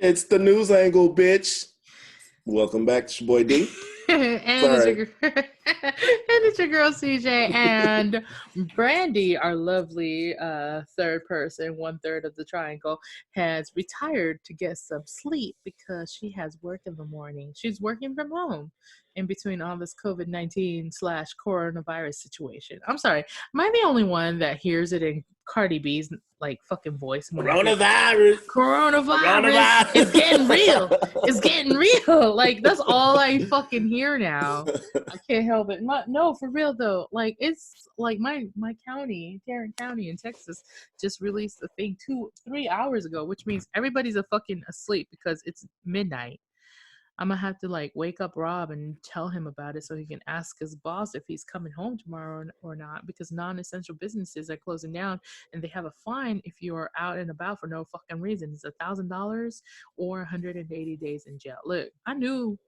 It's the news angle, bitch. Welcome back. It's your boy D. and Sorry. it's your girl CJ and Brandy, our lovely third person, 1/3 of the triangle, has retired to get some sleep because she has work in the morning. She's working from home in between all this COVID-19 / coronavirus situation. I'm sorry, am I the only one that hears it in Cardi B's like fucking voice whenever coronavirus is getting real? It's getting real. Like, that's all I fucking hear now. I can't help it. No, for real though. Like, it's like my county, Tarrant County in Texas, just released a thing 3 hours ago, which means everybody's a fucking asleep because it's midnight. I'm gonna have to like wake up Rob and tell him about it so he can ask his boss if he's coming home tomorrow or not, because non-essential businesses are closing down and they have a fine if you are out and about for no fucking reason. It's $1,000 or 180 days in jail. Look, I knew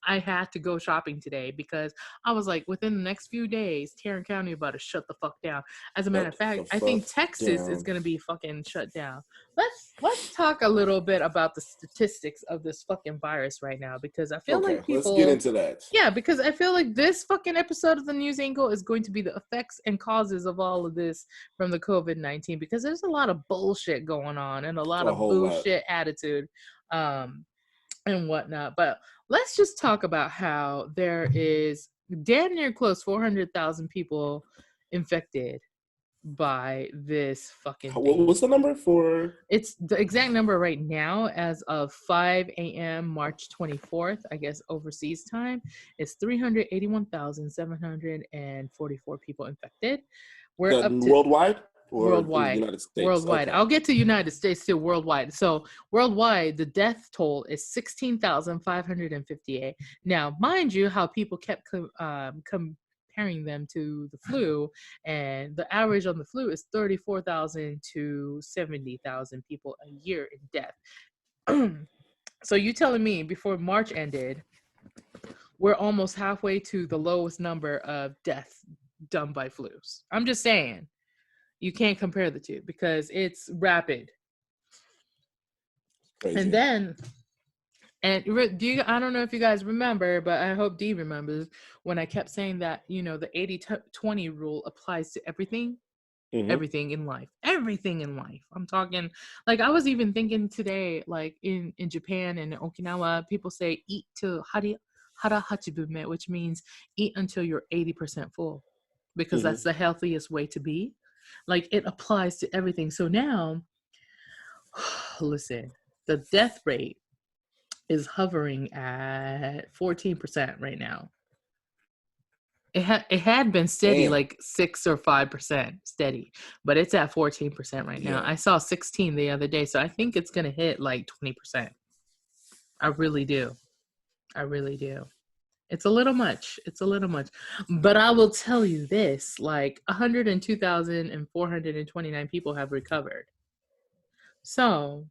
I had to go shopping today because I was like, within the next few days, Tarrant County about to shut the fuck down. As a matter of fact, I think Texas is gonna be fucking shut down. Let's talk a little bit about the statistics of this fucking virus right now, because I feel like people. Let's get into that. Yeah, because I feel like this fucking episode of the News Angle is going to be the effects and causes of all of this from the COVID-19, because there's a lot of bullshit going on and a lot of bullshit attitude and whatnot. But let's just talk about how there is damn near close 400,000 people infected by this fucking thing. What's the number for? It's the exact number right now as of 5 a.m. March 24th, I guess overseas time, is 381,744 people infected. We're up to worldwide? Worldwide. United States? Worldwide. Okay. I'll get to United States too, worldwide. So worldwide, the death toll is 16,558. Now, mind you, how people kept comparing them to the flu, and the average on the flu is 34,000 to 70,000 people a year in death. So you telling me before March ended, we're almost halfway to the lowest number of deaths done by flus? I'm just saying. You can't compare the two because it's rapid. Crazy. And then, I don't know if you guys remember, but I hope Dee remembers when I kept saying that, the 80-20 rule applies to everything. Mm-hmm. Everything in life. I'm talking, like, I was even thinking today, like in Japan and Okinawa, people say eat to hara hachibume, which means eat until you're 80% full, because that's the healthiest way to be. Like, it applies to everything. So now, listen, the death rate is hovering at 14% right now. It had been steady, like 6 or 5% steady, but it's at 14% right now. I saw 16 the other day, so I think it's gonna hit like 20%. I really do. It's a little much. But I will tell you this, like 102,429 people have recovered. So,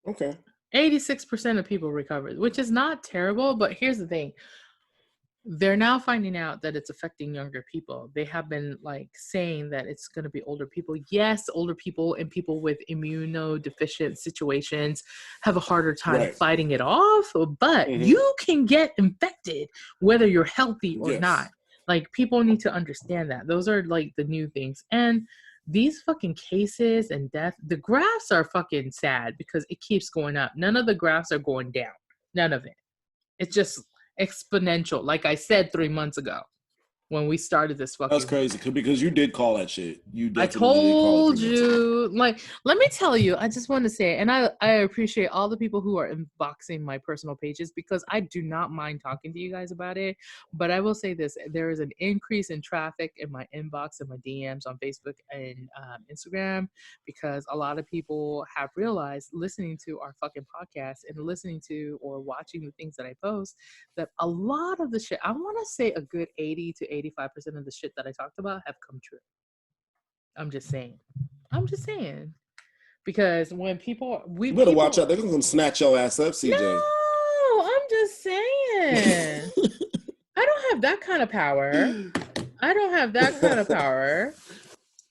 okay. 86% of people recovered, which is not terrible, but here's the thing. They're now finding out that it's affecting younger people. They have been like saying that it's going to be older people. Yes, older people and people with immunodeficient situations have a harder time fighting it off, but you can get infected whether you're healthy or not. Like, people need to understand that. Those are like the new things. And these fucking cases and death, the graphs are fucking sad because it keeps going up. None of the graphs are going down. None of it. It's just exponential, like I said 3 months ago when we started this fucking. That's crazy because you did call that shit. You definitely I told you. Like, let me tell you, I just want to say, and I appreciate all the people who are inboxing my personal pages, because I do not mind talking to you guys about it. But I will say this: there is an increase in traffic in my inbox and my DMs on Facebook and Instagram, because a lot of people have realized, listening to our fucking podcast and listening to or watching the things that I post, that a lot of the shit, I want to say a good 80 to 85% of the shit that I talked about have come true. I'm just saying. Because when people... You better watch out. They're going to snatch your ass up, CJ. No, I'm just saying. I don't have that kind of power.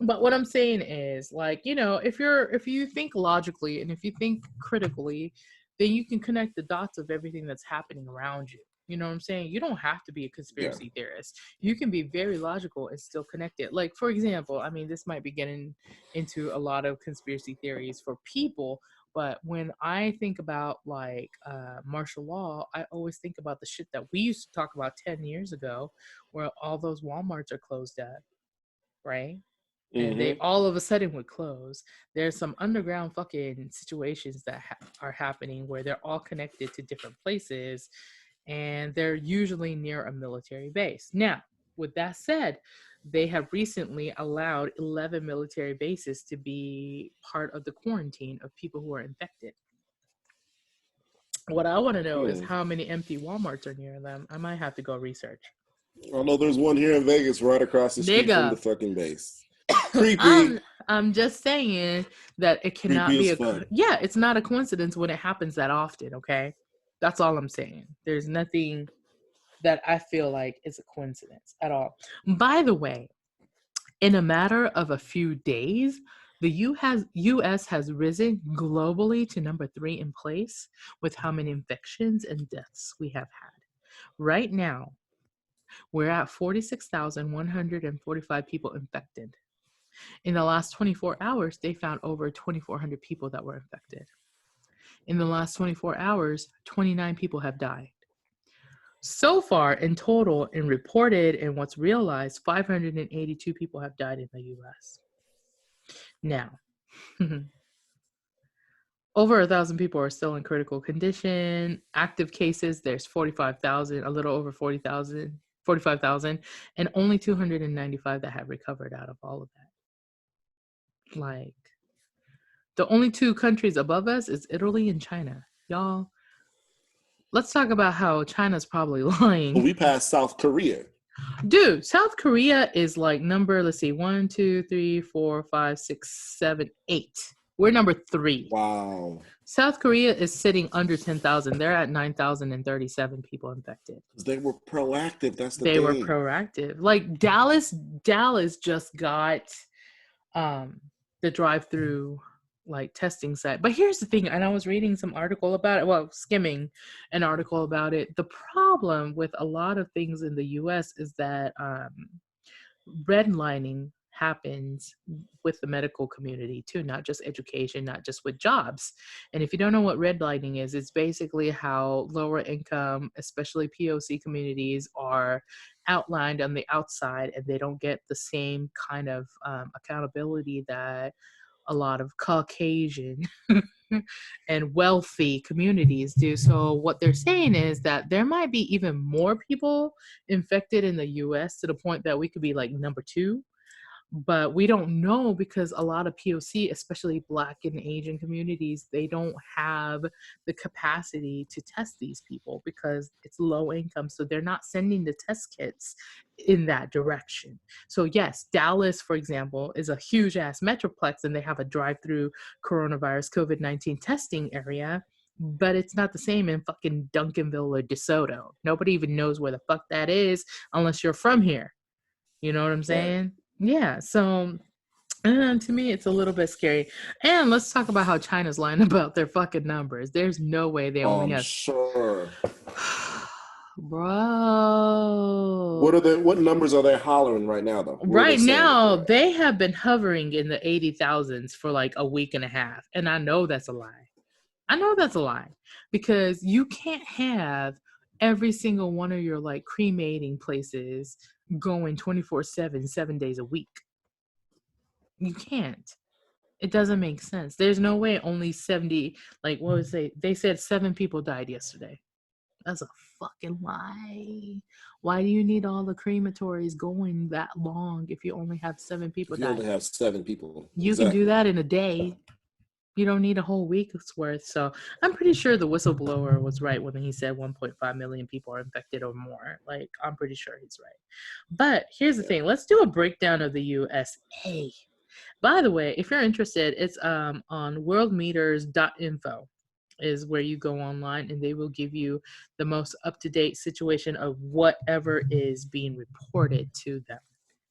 But what I'm saying is, like, if you think logically and if you think critically, then you can connect the dots of everything that's happening around you. You know what I'm saying? You don't have to be a Yeah. conspiracy theorist. You can be very logical and still connect it. Like, for example, I mean, this might be getting into a lot of conspiracy theories for people, but when I think about like martial law, I always think about the shit that we used to talk about 10 years ago, where all those Walmarts are closed up, right? And they Mm-hmm. all of a sudden would close. There's some underground fucking situations that are happening where they're all connected to different places, and they're usually near a military base. Now, with that said, they have recently allowed 11 military bases to be part of the quarantine of people who are infected. What I want to know is how many empty Walmarts are near them. I might have to go research. I know there's one here in Vegas right across the street from the Nigga, fucking base. Creepy. I'm just saying that it cannot Creepy be as fuck. yeah, it's not a coincidence when it happens that often, okay? That's all I'm saying. There's nothing that I feel like is a coincidence at all. By the way, in a matter of a few days, the US has risen globally to number 3 in place with how many infections and deaths we have had. Right now, we're at 46,145 people infected. In the last 24 hours, they found over 2,400 people that were infected. In the last 24 hours, 29 people have died. So far, in total, in reported and what's realized, 582 people have died in the US. Now, over 1,000 people are still in critical condition. Active cases, there's 45,000, a little over 40,000, 45,000, and only 295 that have recovered out of all of that. Like, the only 2 countries above us is Italy and China. Y'all, let's talk about how China's probably lying. We passed South Korea. Dude, South Korea is like number, let's see, 1, 2, 3, 4, 5, 6, 7, 8. We're number 3. Wow. South Korea is sitting under 10,000. They're at 9,037 people infected. They were proactive. That's the They thing. were proactive. Like Dallas just got the drive-through like testing site. But here's the thing, and I was reading some article about it, well, skimming an article about it. The problem with a lot of things in the US is that redlining happens with the medical community too, not just education, not just with jobs. And if you don't know what redlining is, it's basically how lower income, especially POC communities, are outlined on the outside, and they don't get the same kind of accountability that a lot of Caucasian and wealthy communities do. So what they're saying is that there might be even more people infected in the US to the point that we could be like number 2. But we don't know because a lot of POC, especially Black and Asian communities, they don't have the capacity to test these people because it's low income. So they're not sending the test kits in that direction. So yes, Dallas, for example, is a huge ass metroplex, and they have a drive-through coronavirus COVID-19 testing area. But it's not the same in fucking Duncanville or DeSoto. Nobody even knows where the fuck that is unless you're from here. You know what I'm saying? Right. Yeah. So to me, it's a little bit scary. And let's talk about how China's lying about their fucking numbers. There's no way they only have. Sure. Bro. What numbers are they hollering right now, though? Right now, they have been hovering in the 80,000s for like a week and a half. And I know that's a lie. I know that's a lie because you can't have every single one of your like cremating places going 24/7, 7 days a week. You can't. It doesn't make sense. There's no way only 70, like what was they said 7 people died yesterday. That's a fucking lie. Why do you need all the crematories going that long if you only have 7 people die? You only have 7 people. You can do that in a day. You don't need a whole week's worth. So I'm pretty sure the whistleblower was right when he said 1.5 million people are infected or more. Like, I'm pretty sure he's right. But here's the thing. Let's do a breakdown of the USA. By the way, if you're interested, it's on worldmeters.info is where you go online, and they will give you the most up-to-date situation of whatever is being reported to them.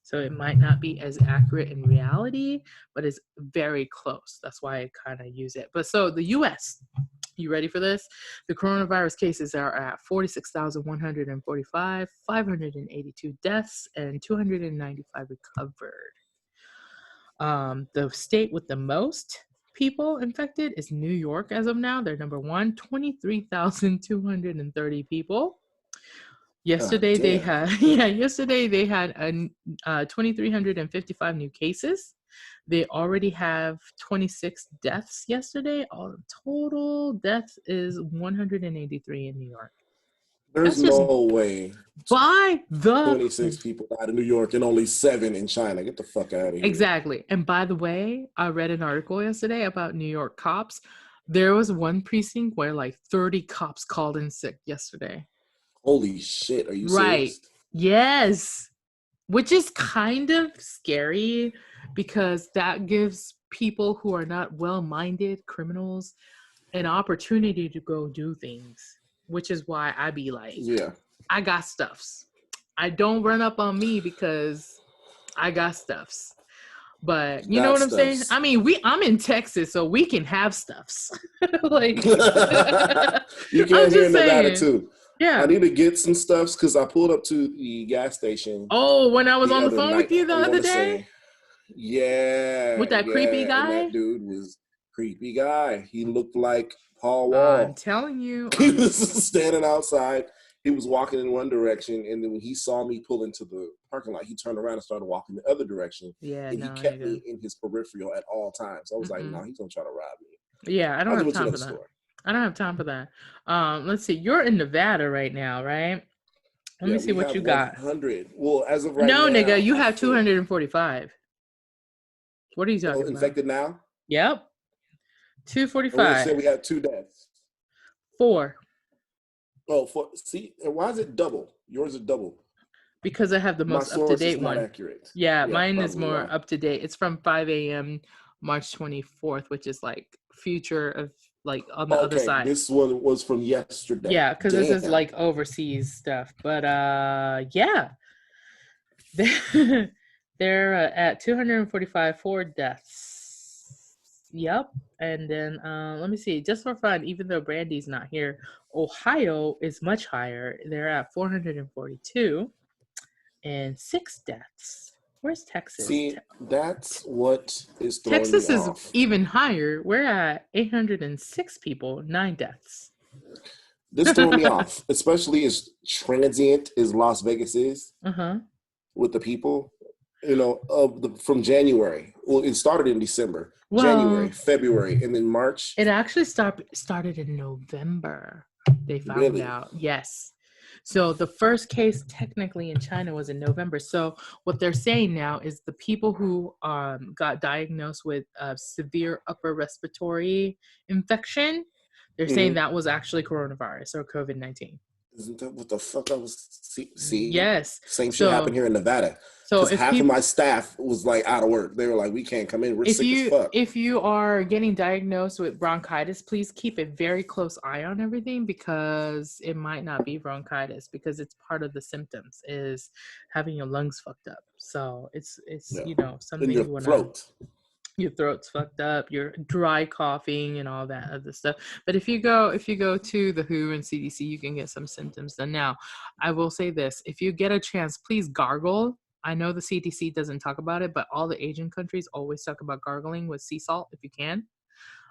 So it might not be as accurate in reality, but it's very close. That's why I kind of use it. But so the US, you ready for this? The coronavirus cases are at 46,145, 582 deaths, and 295 recovered. The state with the most people infected is New York as of now. They're number one, 23,230 people. Yesterday they had yesterday they had 2,355 new cases. They already have 26 deaths yesterday. All total deaths is 183 in New York. There's no way by the 26 people died in New York and only 7 in China. Get the fuck out of here. Exactly. And by the way, I read an article yesterday about New York cops. There was one precinct where like 30 cops called in sick yesterday. Holy shit, are you serious? Yes. Which is kind of scary because that gives people who are not well-minded criminals an opportunity to go do things, which is why I be like, I got stuffs. I don't run up on me because I got stuffs. But you know what I'm saying? I mean, I'm in Texas, so we can have stuffs. Like you can here in Nevada too. Yeah. I need to get some stuffs because I pulled up to the gas station. Oh, when I was on the phone with you the other day? With that creepy guy? And that dude was creepy guy. He looked like Paul Wall. I'm telling you. He was standing outside. He was walking in one direction, and then when he saw me pull into the parking lot, he turned around and started walking the other direction. Yeah, and he kept me in his peripheral at all times. I was like, no, he's gonna try to rob me. Yeah, I don't have time for that. I don't have time for that. Let's see. You're in Nevada right now, right? Let me see what you got. 100. Well, as of right now. No, nigga, you have 245. What are you talking about? Infected now? Yep. 245. We said we had 2 deaths. 4. Oh, 4. See, and why is it double? Yours is double. Because I have the most up-to-date one. Accurate. Yeah, mine is more up-to-date. It's from 5 a.m. March 24th, which is like future of like on the other side. This one was from yesterday. Yeah, because this is like overseas stuff. But yeah. They're at 245 4 deaths. Yep. And then let me see. Just for fun, even though Brandy's not here, Ohio is much higher. They're at 442 and 6 deaths. Where's Texas? See, that's what is throwing Texas me is off. even higher. We're at 806 people, 9 deaths. This threw me off, especially as transient as Las Vegas is with the people. You know, from January. Well, it started in December, January, February, and then March. It actually started in November. They found out. Yes. So the first case technically in China was in November. So what they're saying now is the people who got diagnosed with severe upper respiratory infection, they're saying that was actually coronavirus or COVID-19. Isn't that what the fuck I was see? Yes. Same shit happened here in Nevada. So half of my staff was like out of work. They were like, we can't come in. We're sick as fuck. If you are getting diagnosed with bronchitis, please keep a very close eye on everything because it might not be bronchitis because it's part of the symptoms is having your lungs fucked up. So it's you know, something in your throat. Your throat's fucked up, you're dry coughing and all that other stuff. But if you go to the WHO and CDC, you can get some symptoms done. Now, I will say this, if you get a chance, please gargle. I know the CDC doesn't talk about it, but all the Asian countries always talk about gargling with sea salt if you can.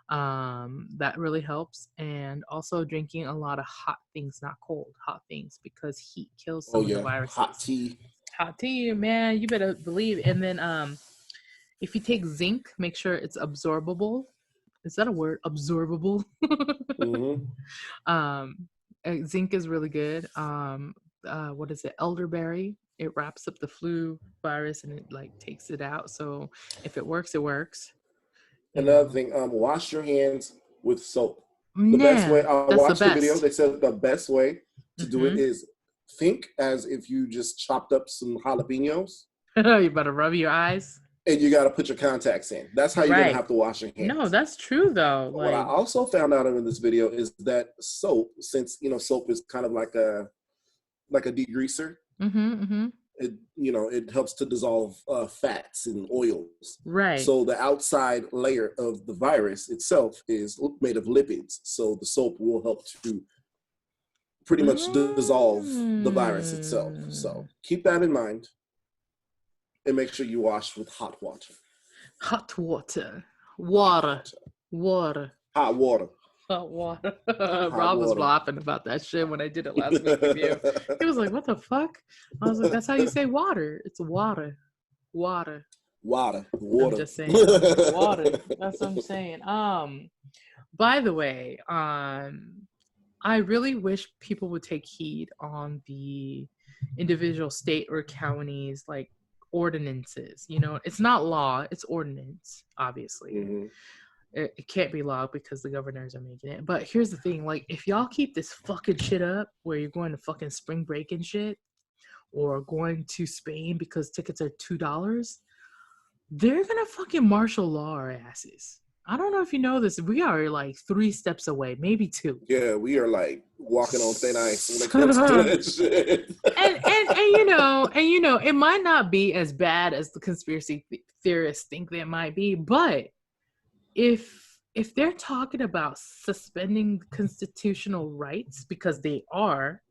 That really helps. And also drinking a lot of hot things, not cold, hot things, because heat kills some of the viruses. Hot tea, man, you better believe. And then if you take zinc, make sure it's absorbable. Is that a word? Absorbable. Zinc is really good. What is it? Elderberry. It wraps up the flu virus and it like takes it out. So if it works, it works. Another thing, wash your hands with soap. The best way, I watched the video. They said the best way to do it is think as if you just chopped up some jalapenos. You better rub your eyes. And you got to put your contacts in. That's how you're going to have to wash your hands. No, that's true, though. What I also found out in this video is that soap, since, you know, soap is kind of like a degreaser, it helps to dissolve fats and oils. Right. So the outside layer of the virus itself is made of lipids. So the soap will help to pretty much dissolve the virus itself. So keep that in mind. And make sure you wash with hot water. Hot water. Water. Hot water. Hot water. Rob was laughing about that shit when I did it last week with you. He was like, what the fuck? I was like, that's how you say water. It's water. Water. I'm just saying. Water. That's what I'm saying. By the way, I really wish people would take heed on the individual state or counties like ordinances. It's not law, it's ordinance, obviously. Mm-hmm. It can't be law because the governors are making it. But here's the thing, like, if y'all keep this fucking shit up where you're going to fucking spring break and shit, or going to Spain because tickets are $2, they're gonna fucking martial law our asses. I don't know if you know this. We are like 3 steps away, maybe 2. Yeah, we are like walking on thin ice when it comes to that shit. and it might not be as bad as the conspiracy theorists think that it might be, but if they're talking about suspending constitutional rights, because they are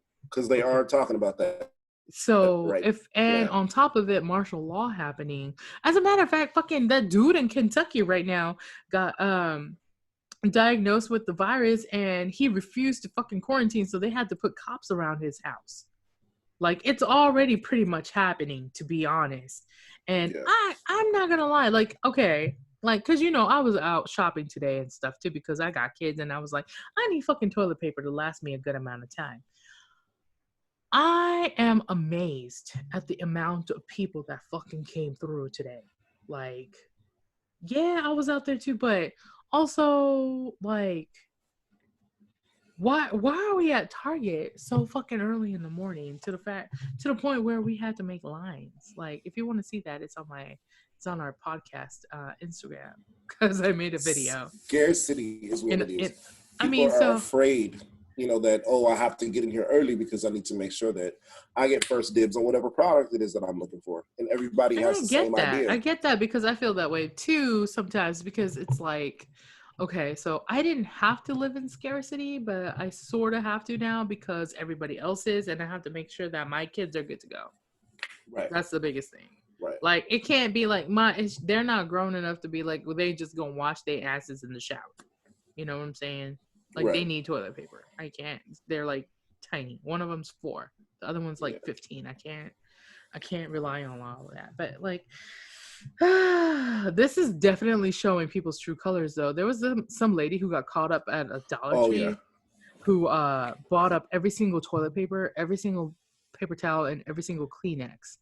talking about that. So right. On top of it, martial law happening. As a matter of fact, fucking that dude in Kentucky right now got diagnosed with the virus, and he refused to fucking quarantine, so they had to put cops around his house. Like, it's already pretty much happening, to be honest. And I'm not gonna lie, like, okay, like, cause I was out shopping today and stuff too, because I got kids, and I was like, I need fucking toilet paper to last me a good amount of time. I am amazed at the amount of people that fucking came through today. Like, yeah, I was out there too, but also, like, why are we at Target so fucking early in the morning to the point where we had to make lines? Like, if you want to see that, it's on our podcast Instagram, because I made a video. Scarcity is what it is. People are afraid. That, I have to get in here early because I need to make sure that I get first dibs on whatever product it is that I'm looking for. And everybody has the same idea. I get that, because I feel that way too sometimes, because it's like, okay, so I didn't have to live in scarcity, but I sort of have to now because everybody else is, and I have to make sure that my kids are good to go. Right. That's the biggest thing. Right. Like, it can't be like they're not grown enough to be like, well, they just gonna wash their asses in the shower. You know what I'm saying? Like, They need toilet paper. I can't. They're like tiny. One of them's 4. The other one's like 15. I can't rely on all of that. But like, this is definitely showing people's true colors, though. There was some lady who got caught up at a Dollar Tree who bought up every single toilet paper, every single paper towel, and every single Kleenex.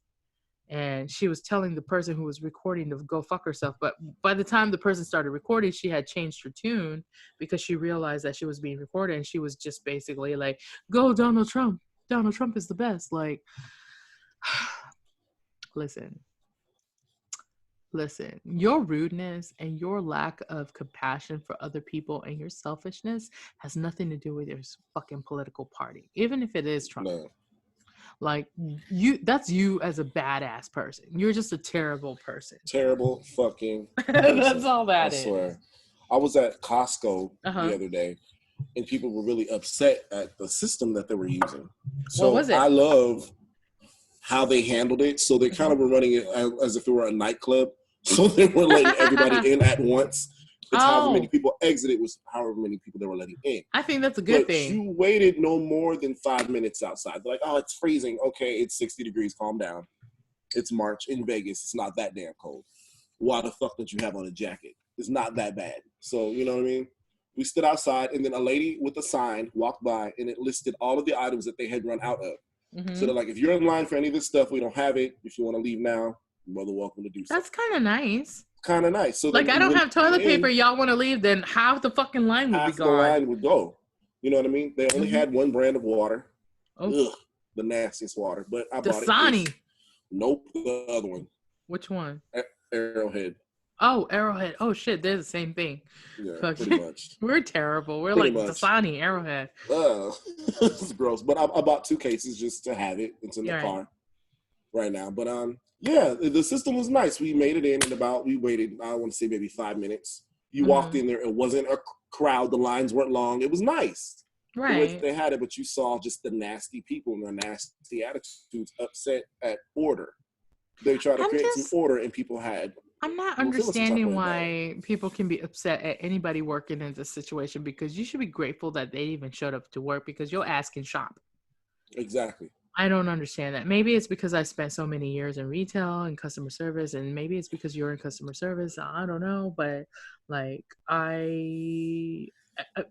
And she was telling the person who was recording to go fuck herself. But by the time the person started recording, she had changed her tune because she realized that she was being recorded. And she was just basically like, go Donald Trump. Donald Trump is the best. Like, listen, your rudeness and your lack of compassion for other people and your selfishness has nothing to do with your fucking political party, even if it is Trump. No. Like, that's you as a badass person. You're just a terrible person. Terrible fucking person. That's all that is. I swear. I was at Costco the other day, and people were really upset at the system that they were using. So what was it? I love how they handled it. So they kind of were running it as if it were a nightclub. So they were letting everybody in at once. It's however many people exited was however many people they were letting in. I think that's a good thing. You waited no more than 5 minutes outside. They're like, oh, it's freezing. Okay, it's 60 degrees. Calm down. It's March in Vegas. It's not that damn cold. Why the fuck don't you have on a jacket? It's not that bad. So, you know what I mean? We stood outside, and then a lady with a sign walked by, and it listed all of the items that they had run out of. Mm-hmm. So they're like, if you're in line for any of this stuff, we don't have it. If you want to leave now, you're more than welcome to do so. That's kind of nice. Kind of nice. So like, I don't have toilet paper. Y'all want to leave? Then half the fucking line would be gone. The line would go. You know what I mean? They only had one brand of water. Oh. Ugh, the nastiest water. But I bought Dasani. it. Nope, the other one. Which one? Arrowhead. Oh, Arrowhead. Oh shit, they're the same thing. Yeah, pretty much. We're terrible. We're pretty like much. Dasani, Arrowhead. It's gross. But I bought 2 cases just to have it. It's in the car. right now. But yeah, the system was nice. We made it in about, we waited, I want to say maybe 5 minutes. You walked in there, it wasn't a crowd, the lines weren't long. It was nice. The way that they had it, but you saw just the nasty people and their nasty attitudes, upset at order. They try to create some order, and people had. I'm not understanding why people can be upset at anybody working in this situation, because you should be grateful that they even showed up to work, because your ass can shop. Exactly. I don't understand that. Maybe it's because I spent so many years in retail and customer service, and maybe it's because you're in customer service. I don't know, but like,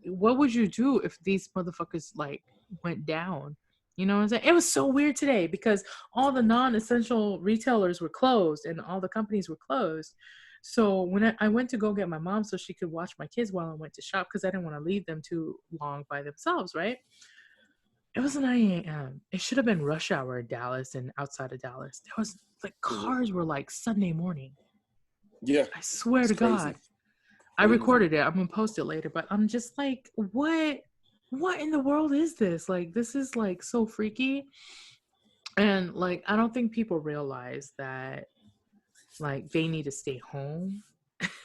what would you do if these motherfuckers like went down? You know what I'm saying? It was so weird today because all the non-essential retailers were closed and all the companies were closed. So when I went to go get my mom so she could watch my kids while I went to shop, because I didn't want to leave them too long by themselves, right? It was 9 a.m. It should have been rush hour in Dallas and outside of Dallas. There was like cars were like Sunday morning. Yeah. I swear to God. I recorded it. I'm gonna post it later, but I'm just like, what in the world is this? Like, this is like so freaky. And like, I don't think people realize that like they need to stay home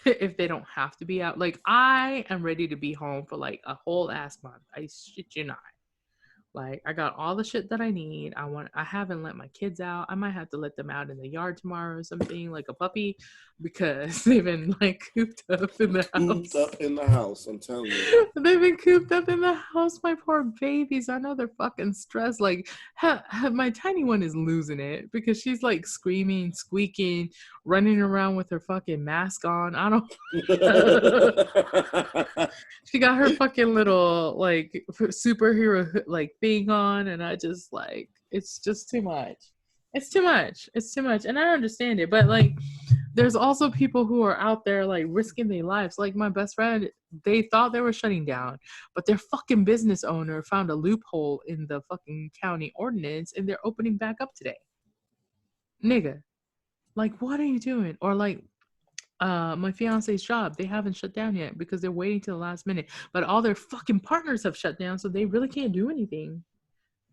if they don't have to be out. Like, I am ready to be home for like a whole ass month. I shit you not. Like, I got all the shit that I need. I haven't let my kids out. I might have to let them out in the yard tomorrow or something, like a puppy, because they've been like cooped up in the house. Cooped up in the house, I'm telling you. They've been cooped up in the house, my poor babies. I know they're fucking stressed. Like, my tiny one is losing it because she's like screaming, squeaking, running around with her fucking mask on. I don't. She got her fucking little like superhero like thing on, and I just like, it's just too much. It's too much, and I understand it, but like, there's also people who are out there like risking their lives. Like my best friend, they thought they were shutting down, but their fucking business owner found a loophole in the fucking county ordinance, and they're opening back up today. Nigga, like, what are you doing? Or like, my fiance's job, they haven't shut down yet because they're waiting till the last minute, but all their fucking partners have shut down, so they really can't do anything.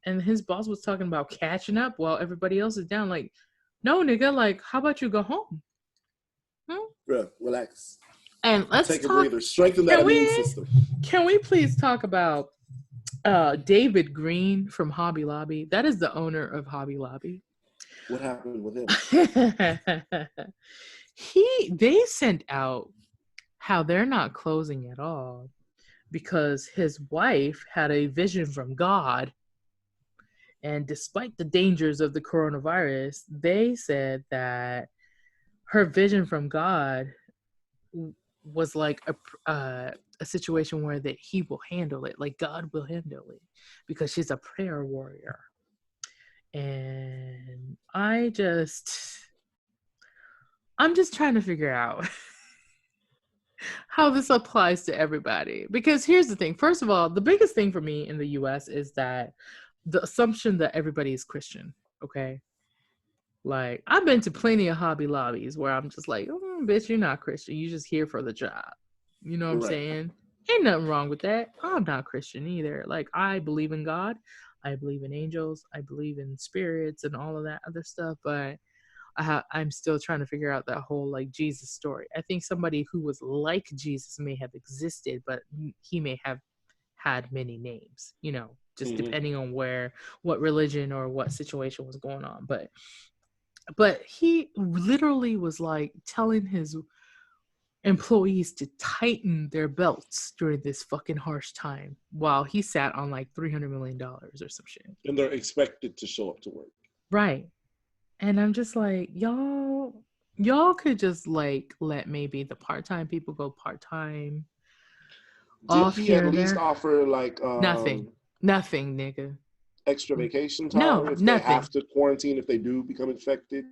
And his boss was talking about catching up while everybody else is down. Like, no, nigga, like, how about you go home? Bro, relax. And let's take a breather. Strengthen that immune system. Can we please talk about David Green from Hobby Lobby? That is the owner of Hobby Lobby. What happened with him? They sent out how they're not closing at all because his wife had a vision from God, and despite the dangers of the coronavirus, they said that her vision from God was like a situation where that he will handle it, like God will handle it, because she's a prayer warrior. And I'm just trying to figure out how this applies to everybody. Because here's the thing. First of all, the biggest thing for me in the US is that the assumption that everybody is Christian, okay? Like, I've been to plenty of Hobby Lobbies where I'm just like, bitch, you're not Christian. You're just here for the job. You know what I'm saying? Ain't nothing wrong with that. I'm not Christian either. Like, I believe in God. I believe in angels. I believe in spirits and all of that other stuff. But I'm still trying to figure out that whole, like, Jesus story. I think somebody who was like Jesus may have existed, but he may have had many names, you know, just depending on what religion or what situation was going on. But he literally was like telling his employees to tighten their belts during this fucking harsh time while he sat on like $300 million or some shit. And they're expected to show up to work. Right. And I'm just like, y'all could just like let maybe the part-time people go part-time. Did he at least offer like nothing, nigga. Extra vacation time if they have to quarantine if they do become infected?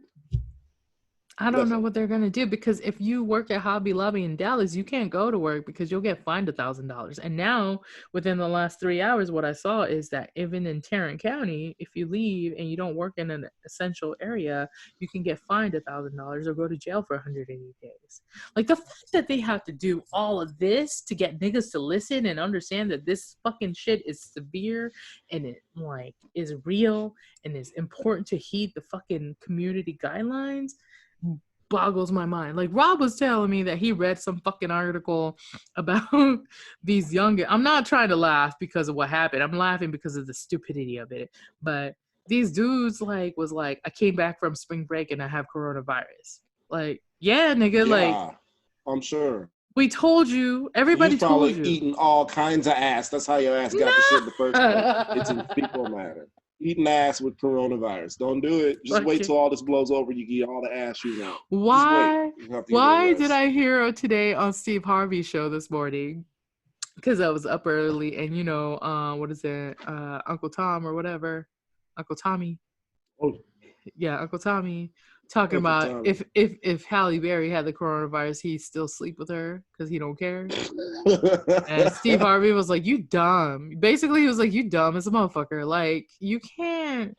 I don't know what they're gonna do, because if you work at Hobby Lobby in Dallas, you can't go to work because you'll get fined $1,000. And now, within the last 3 hours, what I saw is that even in Tarrant County, if you leave and you don't work in an essential area, you can get fined $1,000 or go to jail for 180 days. Like, the fact that they have to do all of this to get niggas to listen and understand that this fucking shit is severe and it like is real and is important to heed the fucking community guidelines boggles my mind. Like, Rob was telling me that he read some fucking article about these young, I'm not trying to laugh because of what happened. I'm laughing because of the stupidity of it. But these dudes was like, I came back from spring break and I have coronavirus. Like, yeah, nigga, like, I'm sure. We told you. Everybody told you. Eating all kinds of ass. That's how your ass got the shit the first time. It's a people matter. Eating ass with coronavirus. Don't do it. Just wait till all this blows over. You get all the ass you want. Why did I hear today on Steve Harvey's show this morning? Because I was up early, and what is it? Uncle Tom or whatever, Uncle Tommy. Oh, yeah, Uncle Tommy talking Uncle about Tommy. if Halle Berry had the coronavirus, he'd still sleep with her because he don't care. And Steve Harvey was like, "You dumb." Basically, he was like, "You dumb as a motherfucker. Like, you can't.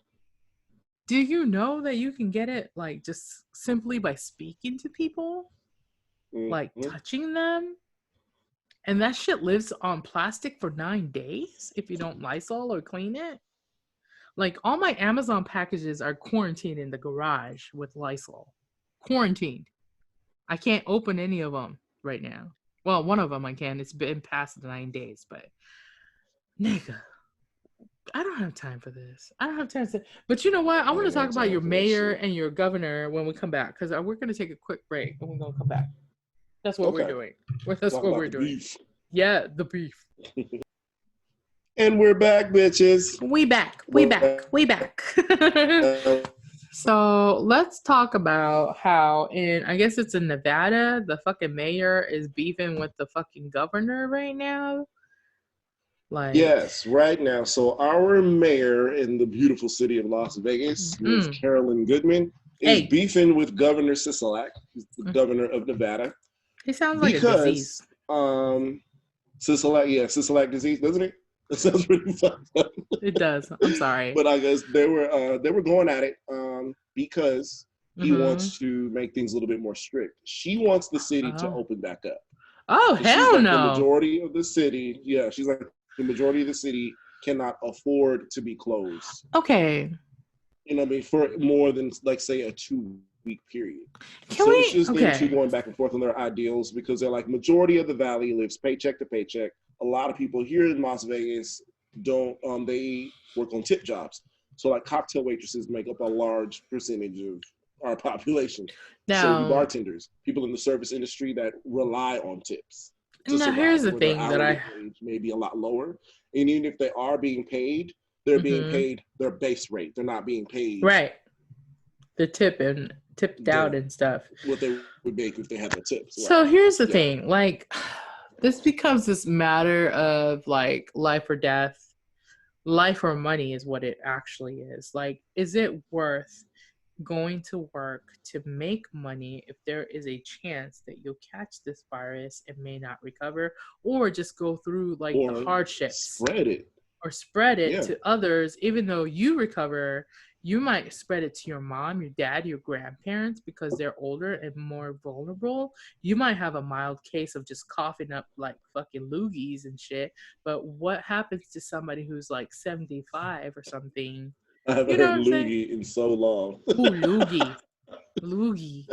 Do you know that you can get it like just simply by speaking to people, like touching them, and that shit lives on plastic for 9 days if you don't Lysol or clean it." Like, all my Amazon packages are quarantined in the garage with Lysol. Quarantined. I can't open any of them right now. Well, one of them I can. It's been past 9 days, but nigga, I don't have time for this. I don't have time to. But you know what? I want to talk about your mayor and your governor when we come back, because we're going to take a quick break and we're going to come back. That's what we're doing. That's what we're doing. Beef. Yeah, the beef. And we're back, bitches. We back. So let's talk about how I guess it's in Nevada, the fucking mayor is beefing with the fucking governor right now. Like, yes, right now. So our mayor in the beautiful city of Las Vegas, Ms. Carolyn Goodman, is beefing with Governor Sisolak, the governor of Nevada. He sounds like a disease. Sisolak disease, doesn't it? That sounds really fucked up. It does. I'm sorry. But I guess they were going at it because he wants to make things a little bit more strict. She wants the city to open back up. Oh, hell no. The majority of the city, she's like, the majority of the city cannot afford to be closed. Okay. You know what I mean? For more than, like, say, a 2-week period. It's just them two going back and forth on their ideals, because they're like, majority of the valley lives paycheck to paycheck. A lot of people here in Las Vegas don't, they work on tip jobs. So, like, cocktail waitresses make up a large percentage of our population. Now, so bartenders, people in the service industry that rely on tips. Now, here's the thing that may be a lot lower. And even if they are being paid, they're being paid their base rate. They're not being paid. Right. The tipped out and stuff. What they would make if they had the tips. So here's the thing. Like, this becomes this matter of, like, life or death. Life or money is what it actually is. Like, is it worth going to work to make money if there is a chance that you'll catch this virus and may not recover, or just go through, like, the hardships? Spread it to others, even though you recover. You might spread it to your mom, your dad, your grandparents, because they're older and more vulnerable. You might have a mild case of just coughing up like fucking loogies and shit. But what happens to somebody who's like 75 or something? I haven't heard loogie in so long. Ooh, loogie. Loogie.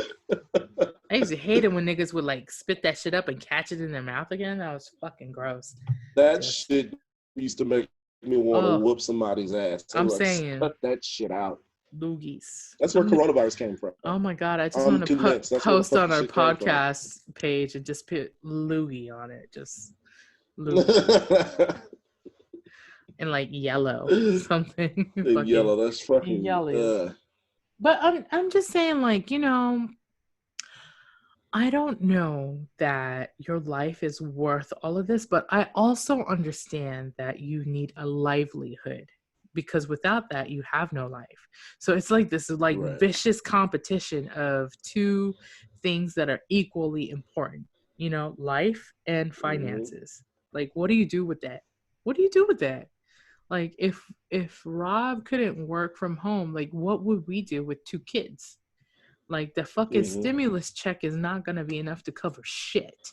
I used to hate it when niggas would like spit that shit up and catch it in their mouth again. That was fucking gross. That shit used to make me want to whoop somebody's ass. I'm saying, cut that shit out. Loogies. That's where coronavirus came from. Oh my god! I just want to post on our podcast page and just put loogie on it, just loogie. And like yellow something. Yellow. That's fucking yellow. But I'm just saying, like, I don't know that your life is worth all of this, but I also understand that you need a livelihood. because without that, you have no life. So it's like this like vicious competition of two things that are equally important, you know, life and finances. Like, what do you do with that? What do you do with that? Like, if Rob couldn't work from home, like, what would we do with 2 kids? Like, the fucking stimulus check is not gonna be enough to cover shit.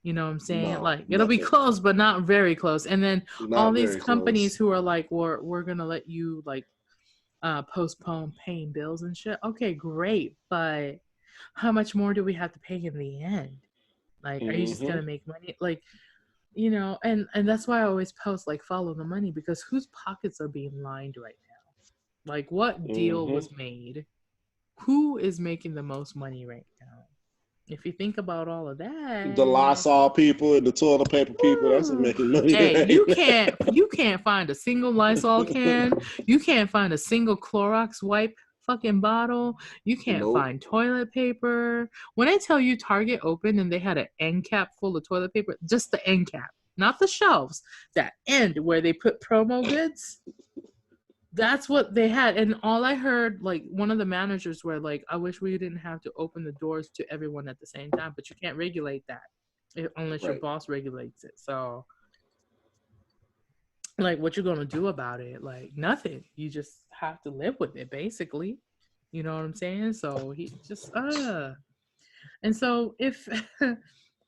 You know what I'm saying? No, like, it'll be close, but not very close. And then all these companies who are like, we're gonna let you like postpone paying bills and shit. Okay, great, but how much more do we have to pay in the end? Like, are you just gonna make money? Like, you know, and that's why I always post like follow the money, because whose pockets are being lined right now? Like, what deal was made? Who is making the most money right now? If you think about all of that, the Lysol people and the toilet paper people, that's what making money. Hey, right you can't find a single Lysol can. You can't find a single Clorox wipe fucking bottle. You can't find toilet paper. When I tell you Target opened and they had an end cap full of toilet paper, just the end cap, not the shelves, that end where they put promo goods. That's what they had. And all I heard, like, one of the managers were like, I wish we didn't have to open the doors to everyone at the same time, but you can't regulate that unless your boss regulates it. So, like, what you gonna do about it? Like, nothing. You just have to live with it, basically. You know what I'm saying? So he just and so if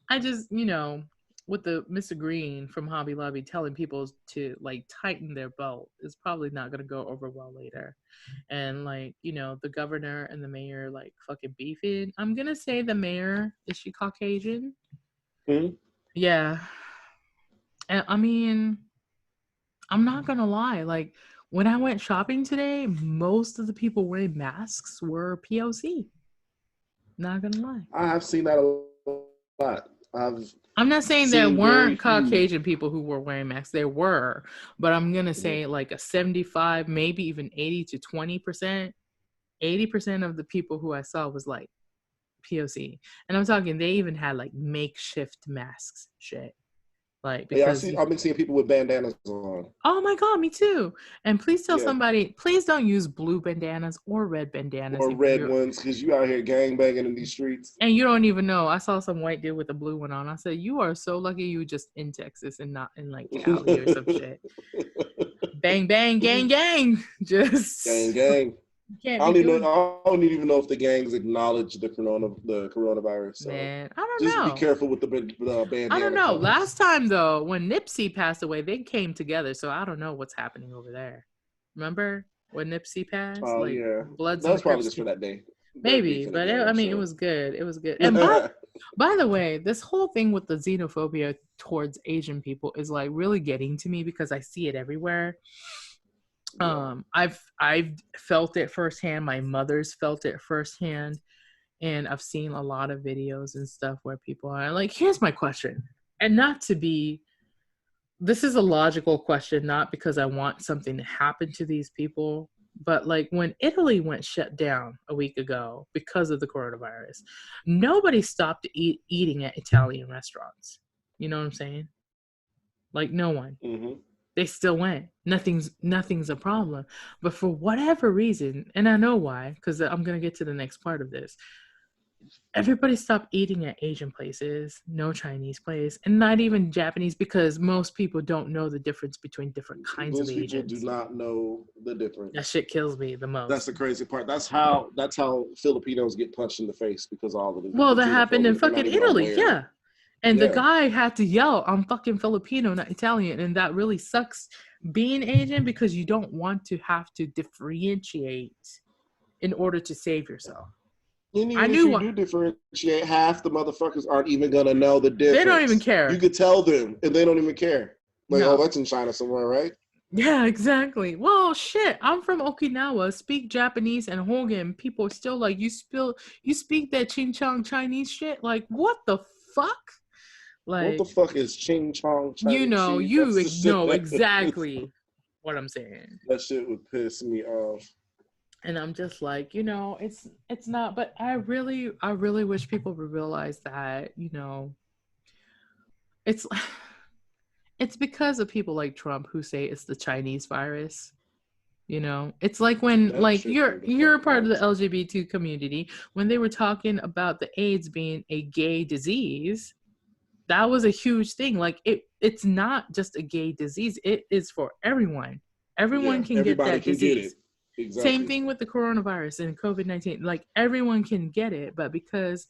I just, you know, with the Mr. Green from Hobby Lobby telling people to like tighten their belt is probably not gonna go over well later. And like, you know, the governor and the mayor like fucking beefing. I'm gonna say the mayor, is she Caucasian? Yeah. And I mean, I'm not gonna lie, like when I went shopping today, most of the people wearing masks were POC. Not gonna lie. I have seen that a lot. I'm not saying there weren't Caucasian people who were wearing masks. There were, but I'm gonna say like a 75, maybe even 80 to 20%. 80% of the people who I saw was like POC, and I'm talking they even had like makeshift masks, shit. Like, because I've been seeing people with bandanas on. Oh my god, me too. And please tell somebody, please don't use blue bandanas or red bandanas. Or red ones, because you out here gangbanging in these streets. And you don't even know. I saw some white dude with a blue one on. I said, you are so lucky you were just in Texas and not in like Cali or some shit. Bang, bang, gang, gang. Just gang, gang. I don't even know if the gangs acknowledge the coronavirus. So man, I don't know. Just be careful with the bandana. I don't know. Colors. Last time though, when Nipsey passed away, they came together. So I don't know what's happening over there. Remember when Nipsey passed? Oh like, yeah, Bloods. That was probably just for that day. Maybe, but it was good. It was good. And by the way, this whole thing with the xenophobia towards Asian people is like really getting to me because I see it everywhere. I've felt it firsthand. My mother's felt it firsthand, and I've seen a lot of videos and stuff where people are like, here's my question, and this is a logical question, not because I want something to happen to these people, but like when Italy went shut down a week ago because of the coronavirus, nobody stopped eating at Italian restaurants. You know what I'm saying? Like no one. They still went. Nothing's a problem. But for whatever reason, and I know why, because I'm going to get to the next part of this, everybody stopped eating at Asian places, no Chinese place, and not even Japanese, because most people don't know the difference between different kinds of Asians. People do not know the difference. That shit kills me the most. That's the crazy part. That's how Filipinos get punched in the face because all of it. Well, that happened in fucking Italy, yeah. And the guy had to yell, I'm fucking Filipino, not Italian. And that really sucks being Asian because you don't want to have to differentiate in order to save yourself. I knew if you do differentiate, half the motherfuckers aren't even going to know the difference. They don't even care. You could tell them and they don't even care. Like, no. Oh, that's in China somewhere, right? Yeah, exactly. Well, shit, I'm from Okinawa, speak Japanese and Hokkien. People are still like, you speak that Ching Chong Chinese shit? Like, what the fuck? Like, what the fuck is Ching Chong Chinese? You know exactly what I'm saying. That shit would piss me off. And I'm just like, you know, it's not, but I really wish people would realize that, you know, it's because of people like Trump who say it's the Chinese virus. You know, it's like when That like tripped me the you're a fuck part of the out. LGBT community, when they were talking about the AIDS being a gay disease, that was a huge thing. Like it's not just a gay disease, it is for everyone. Everyone Yeah, can get everybody that can get disease. it. Same Exactly. thing with the coronavirus and COVID-19. Like everyone can get it, but because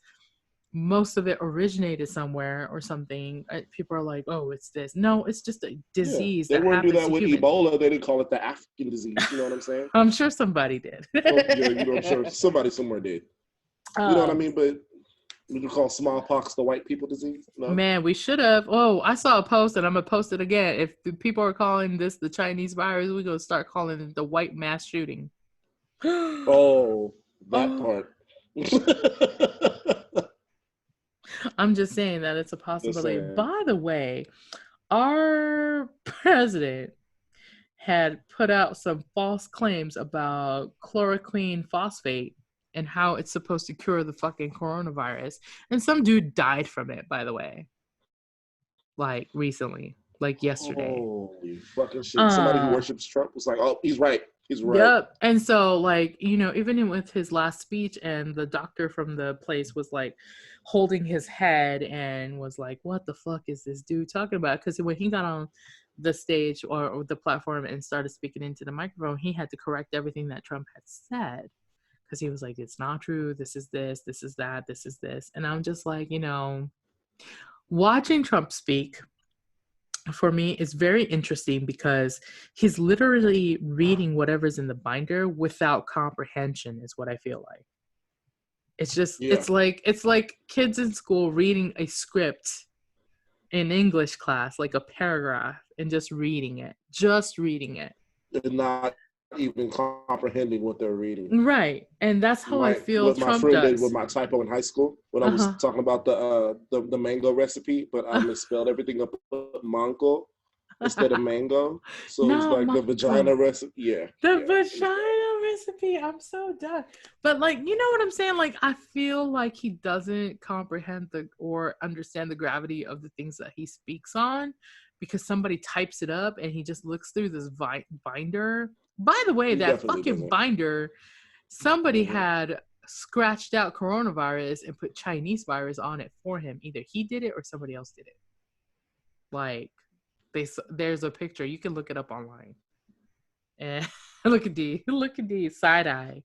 most of it originated somewhere or something, people are like, oh, it's this. No, it's just a Yeah, disease they that wouldn't do happens that to with humans. Ebola. They didn't call it the African disease. You know what I'm saying? I'm sure somebody did. Yeah, I'm sure somebody somewhere did. You know what I um, mean? But we can call smallpox the white people disease. No. Man, we should have. Oh, I saw a post and I'm gonna post it again. If the people are calling this the Chinese virus, we're gonna start calling it the white mass shooting. Oh, that Oh, part. I'm just saying that it's a Just possibility. saying. By the way, our president had put out some false claims about chloroquine phosphate and how it's supposed to cure the fucking coronavirus. And some dude died from it, by the way, like recently, like yesterday. Holy fucking shit! Somebody who worships Trump was like, "Oh, he's right. He's right." Yep. And so, like, you know, even with his last speech, and the doctor from the place was like holding his head and was like, what the fuck is this dude talking about? Because when he got on the stage or the platform and started speaking into the microphone, he had to correct everything that Trump had said. Because he was like, it's not true. This is this. This is that. This is this. And I'm just like, you know, watching Trump speak for me is very interesting because he's literally reading whatever's in the binder without comprehension is what I feel like. It's just Yeah, it's like kids in school reading a script in English class, like a paragraph, and just reading it. and not even comprehending what they're reading. Right. And that's how I feel What my Trump friend did with does. my typo in high school when I was Uh-huh. talking about the mango recipe, but I misspelled everything up mango instead of mango. So it was Not like the Marco. vagina recipe. Yeah, The yeah, it was bad. vagina recipe. I'm so done. But like, you know what I'm saying? Like, I feel like he doesn't comprehend or understand the gravity of the things that he speaks on because somebody types it up and he just looks through this binder. By the way, He that definitely fucking doesn't. binder, somebody Mm-hmm. had scratched out coronavirus and put Chinese virus on it for him. Either he did it or somebody else did it. Like, there's a picture. You can look it up online. And look at D, side eye,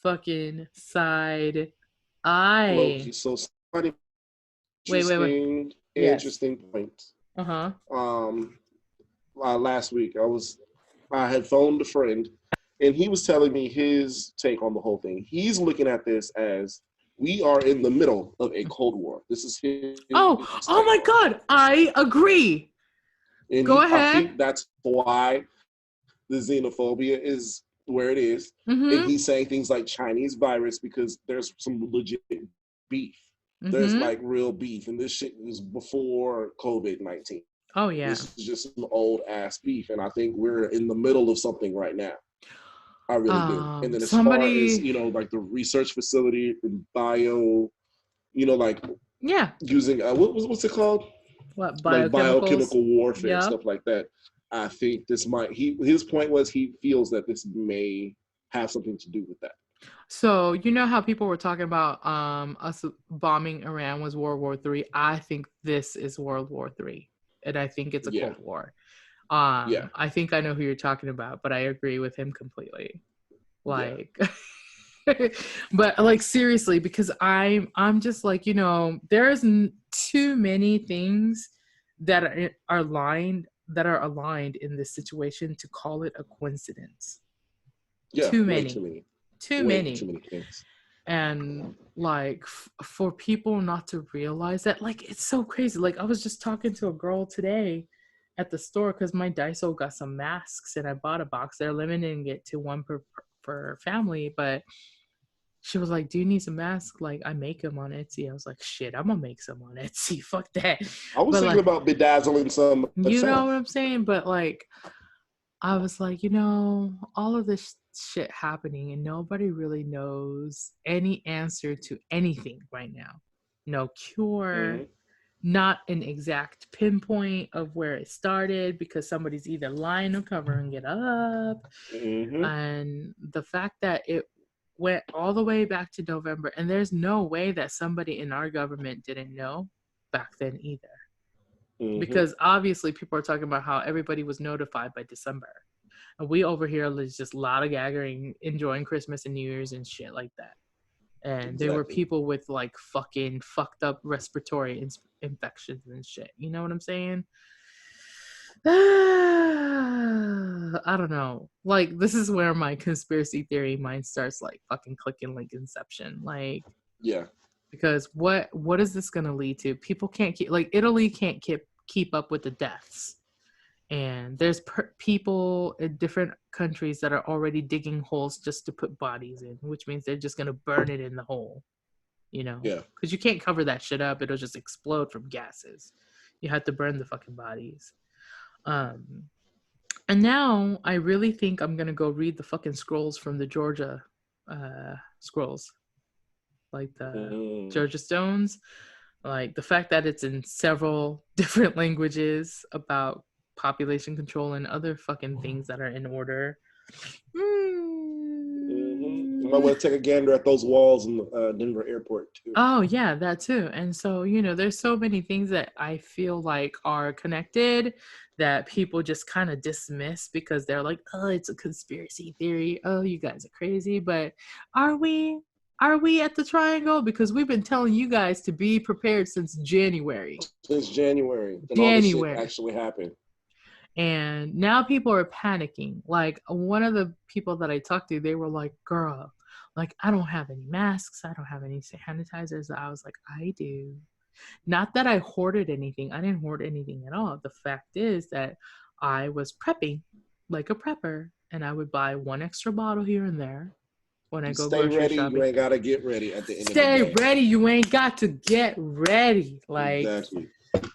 fucking side Low eye. key. So funny, Wait. Yes. interesting point. Uh huh. Um, last week I had phoned a friend, and he was telling me his take on the whole thing. He's looking at this as we are in the middle of a Cold War. This is Oh take my on it. God! I agree. Go I ahead. think that's why the xenophobia is where it is. And Mm-hmm. he's saying things like Chinese virus because there's some legit beef. There's Mm-hmm. like real beef, and this shit is before COVID-19. Oh yeah. This is just some old ass beef, and I think we're in the middle of something right now. I really do. And then as far as Somebody. like the research facility and bio, like Yeah. using what's it called? What Like biochemicals? biochemical warfare, Yeah. stuff like that. I think this might his point was he feels that this may have something to do with that. So you know how people were talking about us bombing Iran was World War III. I think this is World War III, and I think it's a Yeah. Cold War. Yeah. I think I know who you're talking about, but I agree with him completely. Yeah. Like, but like seriously, because I'm just like, you know, there's too many things that are aligned in this situation to call it a coincidence. Yeah. Too Way too many, many. too Way too many. many things. And like for people not to realize that, like, it's so crazy. Like, I was just talking to a girl today at the store because my Daiso got some masks and I bought a box. They're limiting it to one per family, but she was like, do you need some masks? Like, I make them on Etsy. I was like, shit, I'm gonna make some on Etsy. Fuck that. I was But thinking like, about bedazzling some you know myself. what I'm saying? But like, I was like, you know, all of this shit happening and nobody really knows any answer to anything right now. No cure, Mm-hmm. not an exact pinpoint of where it started because somebody's either lying or covering it up. And the fact that it went all the way back to November, and there's no way that somebody in our government didn't know back then either. Because obviously people are talking about how everybody was notified by December. And we over here is just lollygagging, enjoying Christmas and New Year's and shit like that. And there were people with like fucking fucked up respiratory infections and shit. You know what I'm saying? I don't know. Like, this is where my conspiracy theory mind starts like fucking clicking like Inception. Like, yeah. Because what is this going to lead to? People can't keep, like, Italy can't keep up with the deaths. And there's people in different countries that are already digging holes just to put bodies in, which means they're just going to burn it in the hole, you know? Yeah. Because you can't cover that shit up. It'll just explode from gases. You have to burn the fucking bodies. And now I really think I'm going to go read the fucking scrolls from the Georgia scrolls. Like the Georgia Stones. Like the fact that it's in several different languages about population control and other fucking things that are in order. You might want to take a gander at those walls in Denver airport too. Oh yeah, that too. And so, you know, there's so many things that I feel like are connected that people just kind of dismiss because they're like, oh, it's a conspiracy theory. Oh, you guys are crazy. But are we at the triangle? Because we've been telling you guys to be prepared since January. Since January. And all this shit actually happened. And now people are panicking. Like, one of the people that I talked to, they were like, girl, like, I don't have any masks. I don't have any sanitizers. I was like, I do. Not that I hoarded anything. I didn't hoard anything at all. The fact is that I was prepping like a prepper. And I would buy one extra bottle here and there when I go grocery shopping. You ain't got to get ready at the end of the day. Stay ready. You ain't got to get ready. Like, exactly.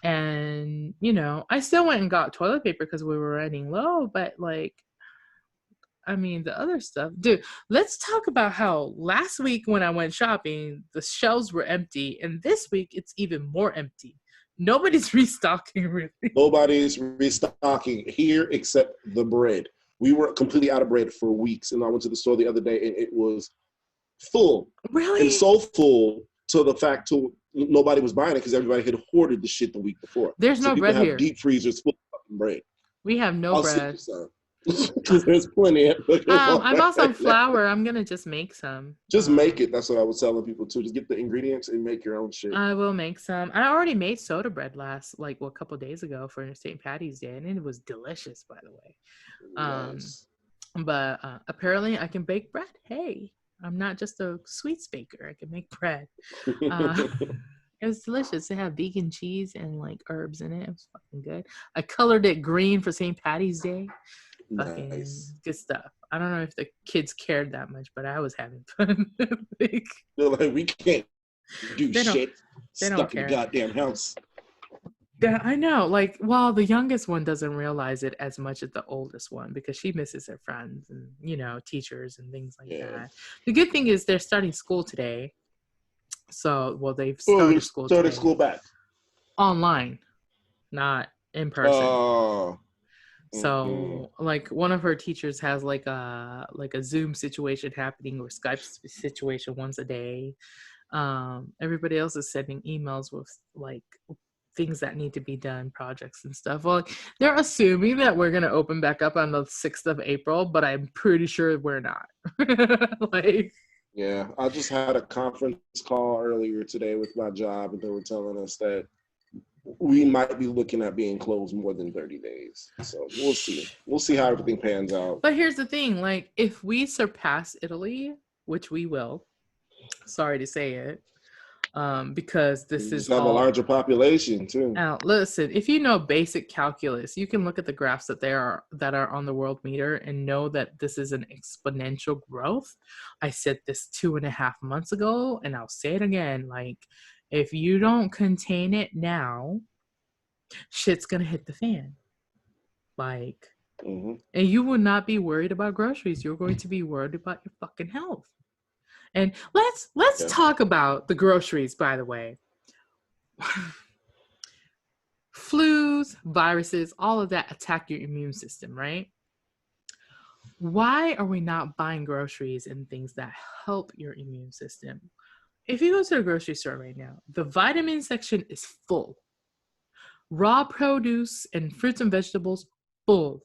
And, you know, I still went and got toilet paper because we were running low. But, like, I mean, the other stuff. Dude, let's talk about how last week when I went shopping, the shelves were empty. And this week, it's even more empty. Nobody's restocking, really. Nobody's restocking here except the bread. We were completely out of bread for weeks. And I went to the store the other day, and it was full. Really? And so full to the fact to nobody was buying it because everybody had hoarded the shit the week before. There's no bread here. Deep freezers full of fucking bread. We have no bread. Because there's plenty. I bought some flour. I'm gonna just make some. Just make it. That's what I was telling people too. Just get the ingredients and make your own shit. I will make some. I already made soda bread a couple days ago for St. Patty's Day, and it was delicious, by the way. Nice. But apparently I can bake bread. Hey, I'm not just a sweets baker. I can make bread. It was delicious. It had vegan cheese and like herbs in it. It was fucking good. I colored it green for St. Patty's Day. Fucking nice. Good stuff. I don't know if the kids cared that much, but I was having fun. They're like, we can't do shit. They don't Stuck care. in the goddamn house. Yeah, I know. Like, well, the youngest one doesn't realize it as much as the oldest one because she misses her friends and, you know, teachers and things like that. The good thing is they're starting school today. So, well, they've started school today. Started school back. Online, not in person. Oh. So, like, one of her teachers has like a Zoom situation happening or Skype situation once a day. Everybody else is sending emails with like things that need to be done, projects and stuff. Well, they're assuming that we're gonna open back up on the 6th of April, but I'm pretty sure we're not. Like. Yeah, I just had a conference call earlier today with my job, and they were telling us that we might be looking at being closed more than 30 days. So we'll see. We'll see how everything pans out. But here's the thing, like, if we surpass Italy, which we will, sorry to say it, because this is have a larger population too. Now, listen, if you know basic calculus, you can look at the graphs that are on the world meter and know that this is an exponential growth. I said this 2.5 months ago, and I'll say it again. Like, if you don't contain it now, shit's gonna hit the fan. Like, and you will not be worried about groceries. You're going to be worried about your fucking health. And let's talk about the groceries, by the way. flus, viruses, all of that attack your immune system, right? Why are we not buying groceries and things that help your immune system? If you go to the grocery store right now, the vitamin section is full. Raw produce and fruits and vegetables, full.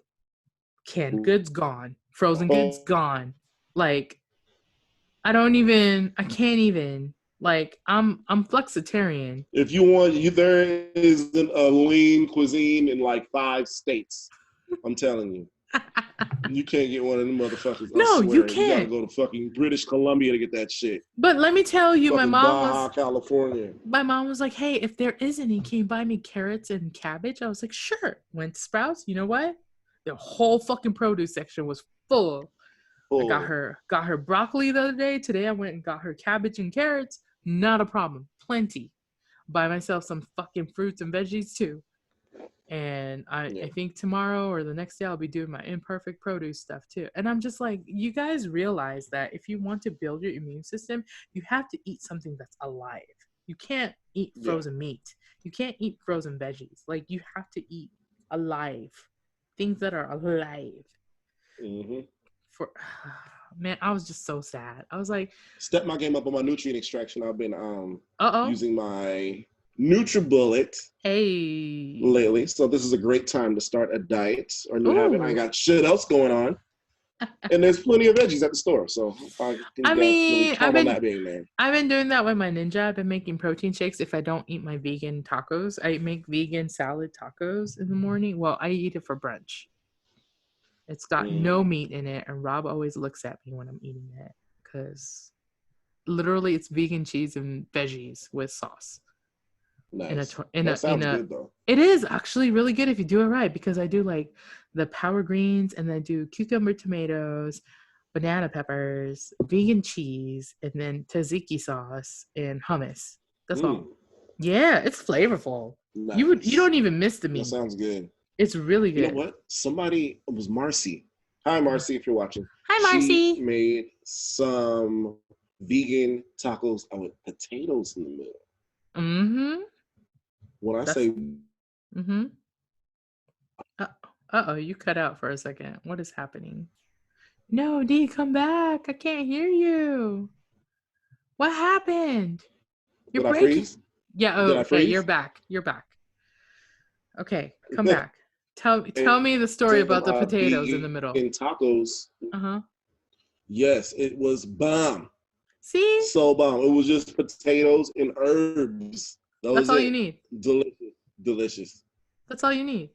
Canned goods, gone. Frozen goods, gone. Like, I can't even. Like, I'm flexitarian. If you want, there is a lean cuisine in like 5 states. I'm telling you. You can't get one of them motherfuckers. No, you can't. You gotta go to fucking British Columbia to get that shit. But let me tell you, fucking Baja, California. My mom was like, "Hey, if there is any, can you buy me carrots and cabbage?" I was like, "Sure." Went to Sprouts. You know what? The whole fucking produce section was full. I got her broccoli the other day. Today I went and got her cabbage and carrots. Not a problem. Plenty. Buy myself some fucking fruits and veggies too. And I think tomorrow or the next day I'll be doing my imperfect produce stuff too. And I'm just like, you guys realize that if you want to build your immune system, you have to eat something that's alive. You can't eat frozen meat. You can't eat frozen veggies. Like, you have to eat alive. Things that are alive. Mm-hmm. Man, I was just so sad. I was like, step my game up on my nutrient extraction. I've been using my NutriBullet lately, so this is a great time to start a diet or new habit. I got shit else going on, and there's plenty of veggies at the store, so I've been doing that with my Ninja. I've been making protein shakes. If I don't eat my vegan tacos, I make vegan salad tacos in the morning. Well, I eat it for brunch. It's got no meat in it, and Rob always looks at me when I'm eating it because literally it's vegan cheese and veggies with sauce. Nice. That sounds good though. It is actually really good if you do it right, because I do like the power greens, and then I do cucumber, tomatoes, banana peppers, vegan cheese, and then tzatziki sauce and hummus. That's all. Yeah, it's flavorful. Nice. You don't even miss the meat. That sounds good. It's really good. You know what? It was Marcy. Hi, Marcy, if you're watching. Hi, Marcy. She made some vegan tacos with potatoes in the middle. Mm-hmm. When I say... Mm-hmm. Uh-oh, you cut out for a second. What is happening? No, D, come back. I can't hear you. What happened? You're Did breaking. I freeze? Yeah, okay, you're back. Okay, come back. Tell me the story about the potatoes in the middle. In tacos. Uh-huh. Yes, it was bomb. See? So bomb. It was just potatoes and herbs. That's all you need. Delicious. That's all you need.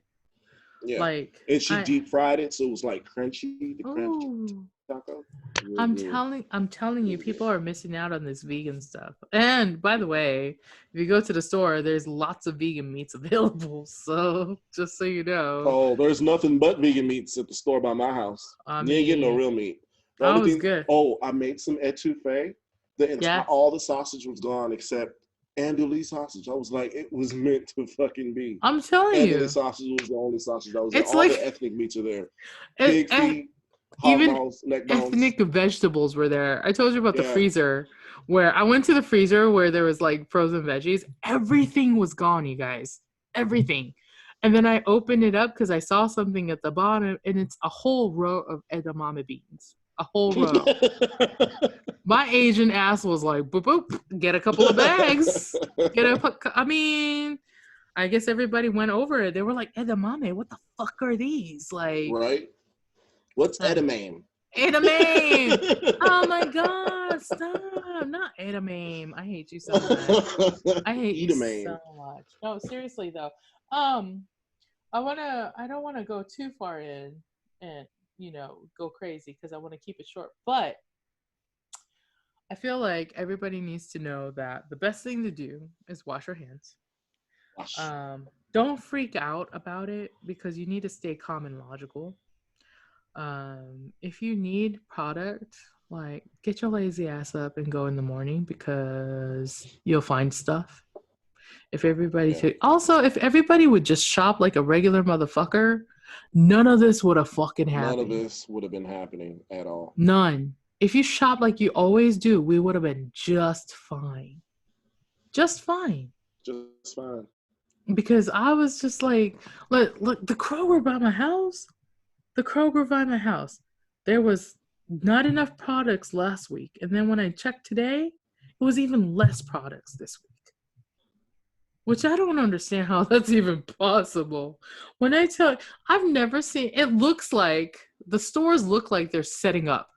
Yeah. And she deep fried it, so it was like crunchy. The crunchy taco. I'm telling you, people are missing out on this vegan stuff. And by the way, if you go to the store, there's lots of vegan meats available. So just so you know. Oh, there's nothing but vegan meats at the store by my house. You ain't getting no real meat. That was good. Oh, I made some etouffee. All the sausage was gone except andouille sausage. I was like, it was meant to fucking be. I'm telling you. Andouille sausage was the only sausage that was there. All the ethnic meats are there. Pig feet, even balls, neck bones. Ethnic vegetables were there. I told you about the freezer, where I went to the freezer where there was like frozen veggies. Everything was gone, you guys. Everything. And then I opened it up because I saw something at the bottom, and it's a whole row of edamame beans. A whole row. My Asian ass was like, boop, boop, get a couple of bags. I guess everybody went over it. They were like, edamame, what the fuck are these? Like, right? What's edamame? Edamame! Oh my god, stop. Not edamame. I hate you so much. I hate you so much. No, seriously though. I don't wanna go too far in and go crazy because I want to keep it short. But I feel like everybody needs to know that the best thing to do is wash your hands. Don't freak out about it because you need to stay calm and logical. If you need product, like, get your lazy ass up and go in the morning because you'll find stuff. If everybody if everybody would just shop like a regular motherfucker, none of this would have fucking happened. None of this would have been happening at all. None. If you shop like you always do, we would have been just fine. Just fine. Just fine. Because I was just like, look, the Kroger by my house. The Kroger by my house. There was not enough products last week. And then when I checked today, it was even less products this week. Which I don't understand how that's even possible. When I tell you, I've never seen, it looks like, the stores look like they're setting up.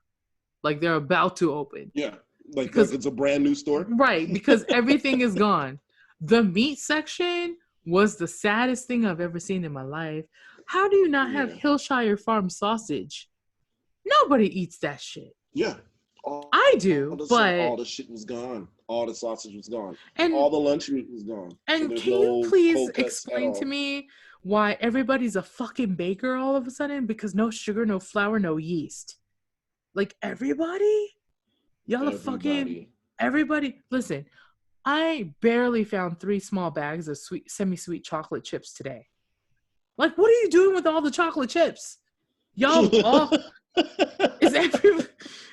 Like they're about to open. Yeah, like it's a brand new store. Right, because everything is gone. The meat section was the saddest thing I've ever seen in my life. How do you not have Hillshire Farm sausage? Nobody eats that shit. Yeah. I do, but all the shit was gone. All the sausage was gone. And all the lunch meat was gone. And so can you please explain to me why everybody's a fucking baker all of a sudden? Because no sugar, no flour, no yeast. Like everybody? Y'all are fucking everybody. Listen, I barely found 3 small bags of semi-sweet chocolate chips today. Like, what are you doing with all the chocolate chips? Y'all all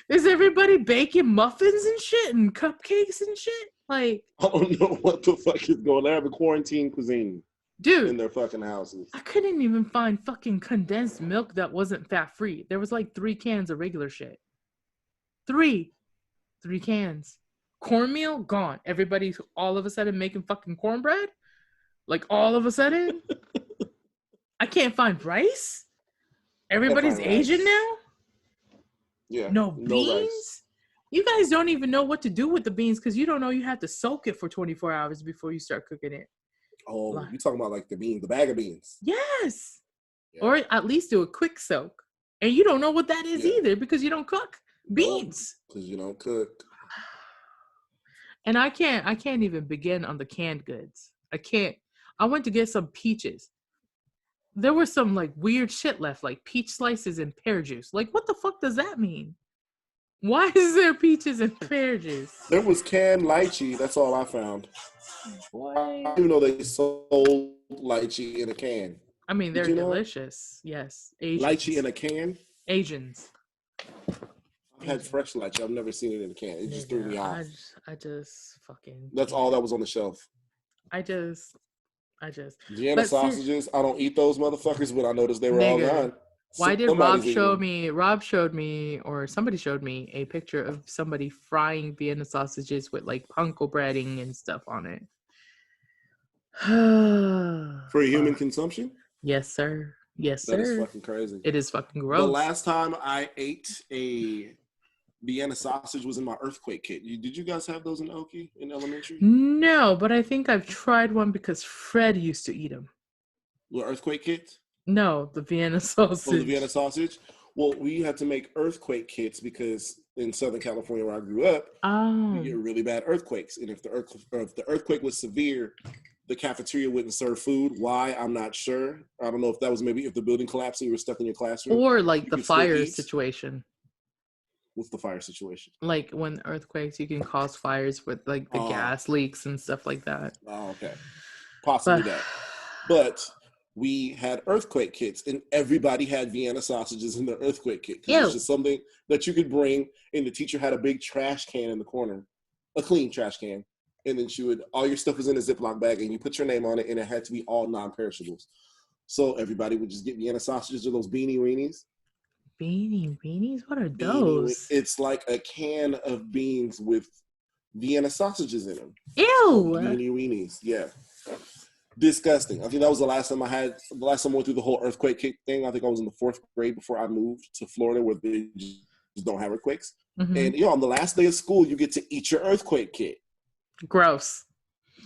is everybody baking muffins and shit and cupcakes and shit? Like, I don't know what the fuck is going on. They have a quarantine cuisine, dude, in their fucking houses. I couldn't even find fucking condensed milk that wasn't fat free. There was like 3 cans of regular shit. 3 cans. Cornmeal gone. Everybody's all of a sudden making fucking cornbread. Like all of a sudden, I can't find rice. Everybody's Asian now. Yeah. No beans. Rice. You guys don't even know what to do with the beans because you don't know you have to soak it for 24 hours before you start cooking it. Oh, you talking about like the beans, the bag of beans? Yes. Yeah. Or at least do a quick soak, and you don't know what that is either because you don't cook beans. Because you don't cook. And I can't even begin on the canned goods. I can't. I went to get some peaches. There was some like weird shit left, like peach slices and pear juice. Like, what the fuck does that mean? Why is there peaches and pear juice? There was canned lychee. That's all I found. What? I didn't even know they sold lychee in a can. I mean, they're delicious. Yes. Asians. Lychee in a can? Asians. I've had fresh lychee. I've never seen it in a can. It just threw me off. I just fucking. That's all that was on the shelf. I just. Vienna sausages. I don't eat those motherfuckers, but I noticed they were all gone. Why did Rob show me? Rob showed me, or somebody showed me a picture of somebody frying Vienna sausages with like panko breading and stuff on it. For human consumption? Yes, sir. Yes, sir. That is fucking crazy. It is fucking gross. The last time I ate a Vienna sausage was in my earthquake kit. Did you guys have those in Okie in elementary? No, but I think I've tried one because Fred used to eat them. The earthquake kit? No, the Vienna sausage. Oh, the Vienna sausage? Well, we had to make earthquake kits because in Southern California where I grew up, you get really bad earthquakes. And if the earthquake was severe, the cafeteria wouldn't serve food. Why? I'm not sure. I don't know if that was maybe if the building collapsed and you were stuck in your classroom. Or like the fire situation. What's the fire situation? Like when earthquakes, you can cause fires with like the gas leaks and stuff like that. Oh, okay. Possibly that. But we had earthquake kits and everybody had Vienna sausages in their earthquake kit. It's just something that you could bring, and the teacher had a big trash can in the corner, a clean trash can. And then all your stuff was in a Ziploc bag and you put your name on it, and it had to be all non-perishables. So everybody would just get Vienna sausages or those beanie weenies. Beanie weenies? What are those? It's like a can of beans with Vienna sausages in them. Ew! Beanie weenies, yeah. Disgusting. I think that was the last time I went through the whole earthquake kit thing. I think I was in the 4th grade before I moved to Florida where they just don't have earthquakes. Mm-hmm. And on the last day of school, you get to eat your earthquake kit. Gross.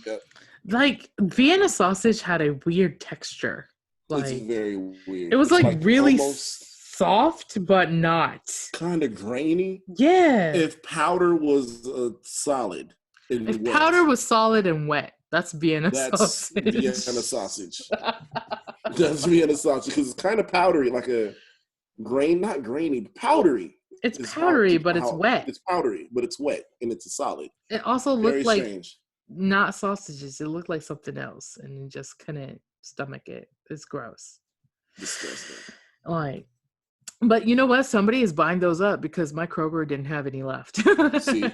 Yep. Like Vienna sausage had a weird texture. Like, it's very weird. It was like really soft, but not. Kind of grainy. Yeah. If powder was solid. If powder was solid and wet, that's Vienna sausage. Vienna sausage. That's Vienna sausage because it's kind of powdery, like a not grainy, but powdery. It's powdery, but it's wet. It's powdery, but it's wet, and it's a solid. It also looked like strange. Not sausages. It looked like something else, and you just couldn't stomach it. It's gross. Disgusting. Like, But you know what? Somebody is buying those up because my Kroger didn't have any left. See,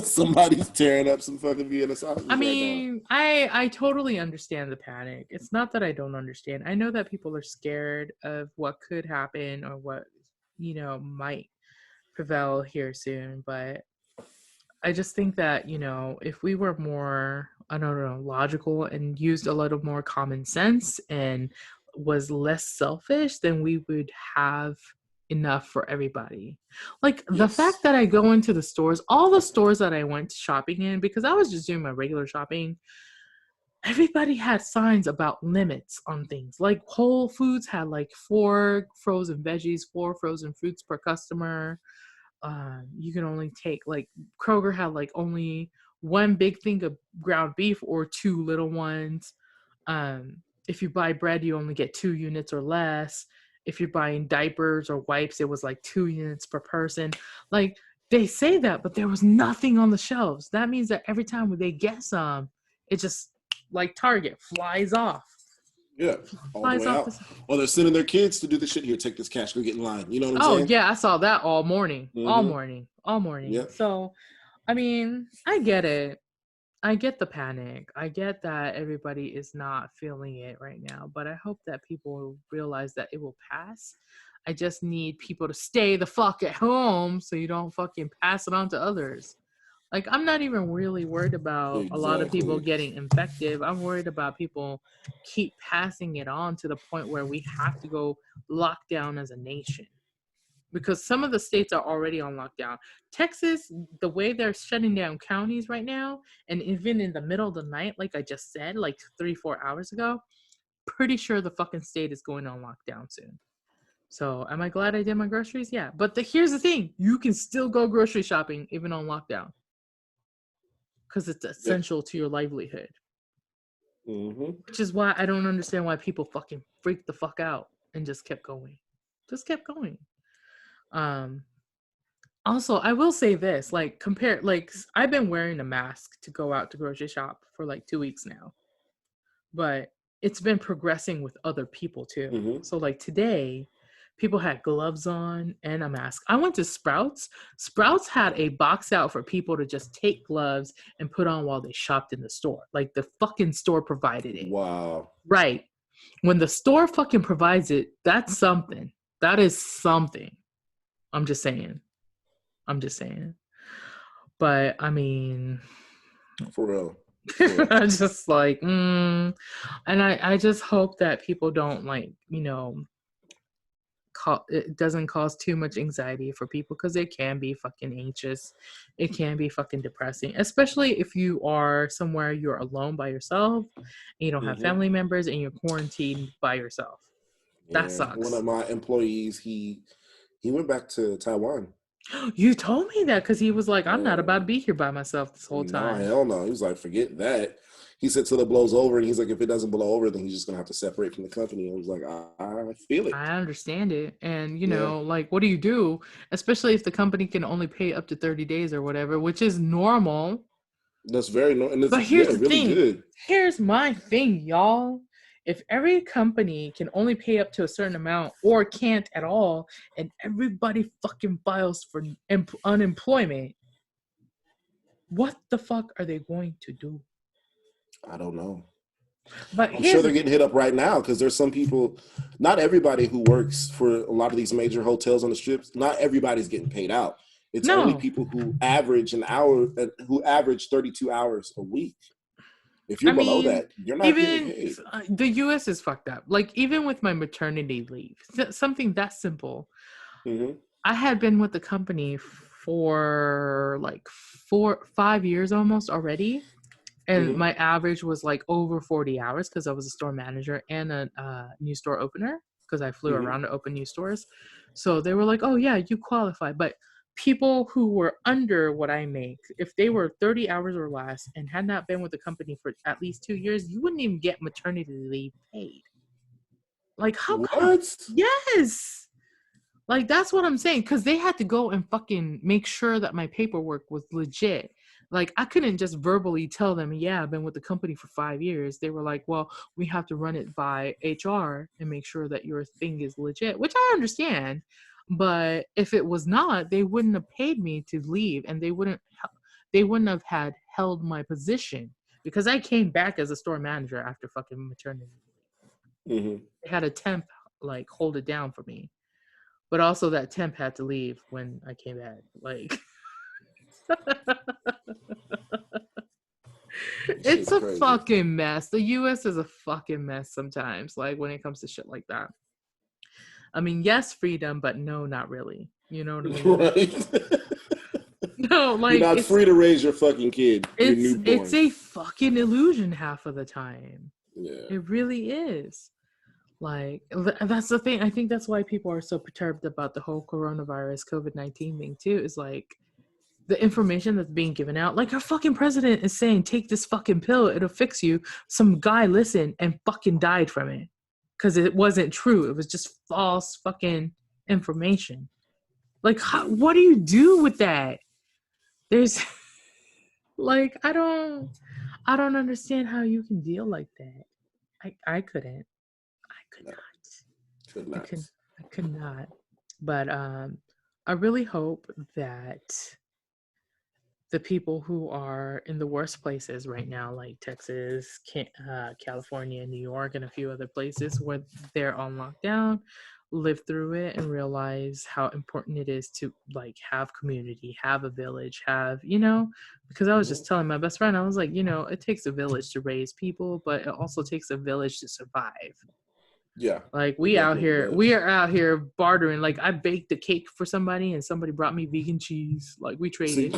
somebody's tearing up some fucking Vienna sausages I right now. mean, I totally understand the panic. It's not that I don't understand. I know that people are scared of what could happen or what, might prevail here soon, but I just think that, if we were more, I don't know, logical and used a little more common sense and was less selfish, then we would have enough for everybody. Like the Yes. fact that I go into the stores, all the stores that I went shopping in, because I was just doing my regular shopping, everybody had signs about limits on things. Like Whole Foods had like 4 frozen veggies, 4 frozen fruits per customer. You can only take, like, Kroger had like only 1 big thing of ground beef or 2 little ones. If you buy bread, you only get 2 units or less. If you're buying diapers or wipes, it was like 2 units per person. Like, they say that, but there was nothing on the shelves. That means that every time they get some, it just, like Target, flies off. Yeah, all the Flies way off out. the. Or they're sending their kids to do the shit. Here, take this cash, go get in line. You know what I'm Oh saying? yeah, I saw that all morning. All Mm-hmm. morning. All morning. Yep. So, I mean, I get it. I get the panic. I get that everybody is not feeling it right now, but I hope that people realize that it will pass. I just need people to stay the fuck at home so you don't fucking pass it on to others. Like, I'm not even really worried about a lot of people Exactly. getting infected. I'm worried about people keep passing it on to the point where we have to go lock down as a nation, because some of the states are already on lockdown. Texas, the way they're shutting down counties right now, and even in the middle of the night, like I just said, like 3-4 hours ago, pretty sure the fucking state is going on lockdown soon. So am I glad I did my groceries? Yeah. But here's the thing, you can still go grocery shopping even on lockdown because it's Yep. essential to your livelihood. Mm-hmm. Which is why I don't understand why people fucking freaked the fuck out and just kept going. Just kept going. Um, Also, I will say this, like, I've been wearing a mask to go out to grocery shop for like 2 weeks now, but it's been progressing with other people too. Mm-hmm. So like today, people had gloves on and a mask. I went to Sprouts. Sprouts had a box out for people to just take gloves and put on while they shopped in the store. Like the fucking store provided it. Wow. Right. When the store fucking provides it, that's something. That is something. I'm just saying. But I mean, For real. For real. I'm just like, and I just hope that people don't it doesn't cause too much anxiety for people, because it can be fucking anxious. It can be fucking depressing, especially if you are somewhere you're alone by yourself and you don't have Mm-hmm. family members and you're quarantined by yourself. That Yeah. One sucks. of my employees, he went back to Taiwan. You told me that because he was like, I'm not about to And be here by myself this whole no, time. hell no. He was like, forget that. He said till it blows over, and he's like, if it doesn't blow over, then he's just gonna have to separate from the company. I was like, I feel it. I understand it. And, Yeah, like, what do you do? Especially if the company can only pay up to 30 days or whatever, which is normal. that's very no, and it's But here's the really thing. good. Here's my thing, y'all. If every company can only pay up to a certain amount or can't at all, and everybody fucking files for unemployment, what the fuck are they going to do? I don't know. But I'm sure here's they're the getting hit up right now because there's some people. Not everybody who works for a lot of these major hotels on the strips. Not everybody's getting paid out. It's only no. people who average an hour, who average 32 hours a week. If you're I below mean, that, you're not getting even paid. the US is fucked up. Like, even with my maternity leave, something that simple. Mm-hmm. I had been with the company for like 5 years almost already. And Mm-hmm. my average was like over 40 hours because I was a store manager and a new store opener, because I flew Mm-hmm. around to open new stores. So they were like, oh, yeah, you qualify. But people who were under what I make, if they were 30 hours or less and had not been with the company for at least 2 years, you wouldn't even get maternity leave paid. Like, how come? What? Yes. Like, that's what I'm saying, because they had to go and fucking make sure that my paperwork was legit. Like, I couldn't just verbally tell them, yeah, I've been with the company for 5 years. They were like, well, we have to run it by HR and make sure that your thing is legit, which I understand. But if it was not, they wouldn't have paid me to leave, and they wouldn't have had held my position, because I came back as a store manager after fucking maternity leave. Mm-hmm. They had a temp like hold it down for me, but also that temp had to leave when I came back. Like, it's a crazy. fucking mess. The U.S. is a fucking mess sometimes. Like when it comes to shit like that. I mean, yes, freedom, but no, not really. You know what I mean? Right. No, like you're not free to raise your fucking kid. Your newborn. It's a fucking illusion half of the time. Yeah. It really is. Like, that's the thing. I think that's why people are so perturbed about the whole coronavirus COVID-19 thing too. Is like the information that's being given out. Like our fucking president is saying, take this fucking pill, it'll fix you. Some guy listened and fucking died from it because it wasn't true. It was just false fucking information. Like, what do you do with that? There's like, I don't understand how you can deal like that. I couldn't. I could not. But I really hope that the people who are in the worst places right now, like Texas, California, New York, and a few other places where they're on lockdown, live through it and realize how important it is to like have community, have a village, have, because I was just telling my best friend, I was like, it takes a village to raise people, but it also takes a village to survive. Yeah. Like we are out here bartering. Like I baked a cake for somebody and somebody brought me vegan cheese. Like we traded.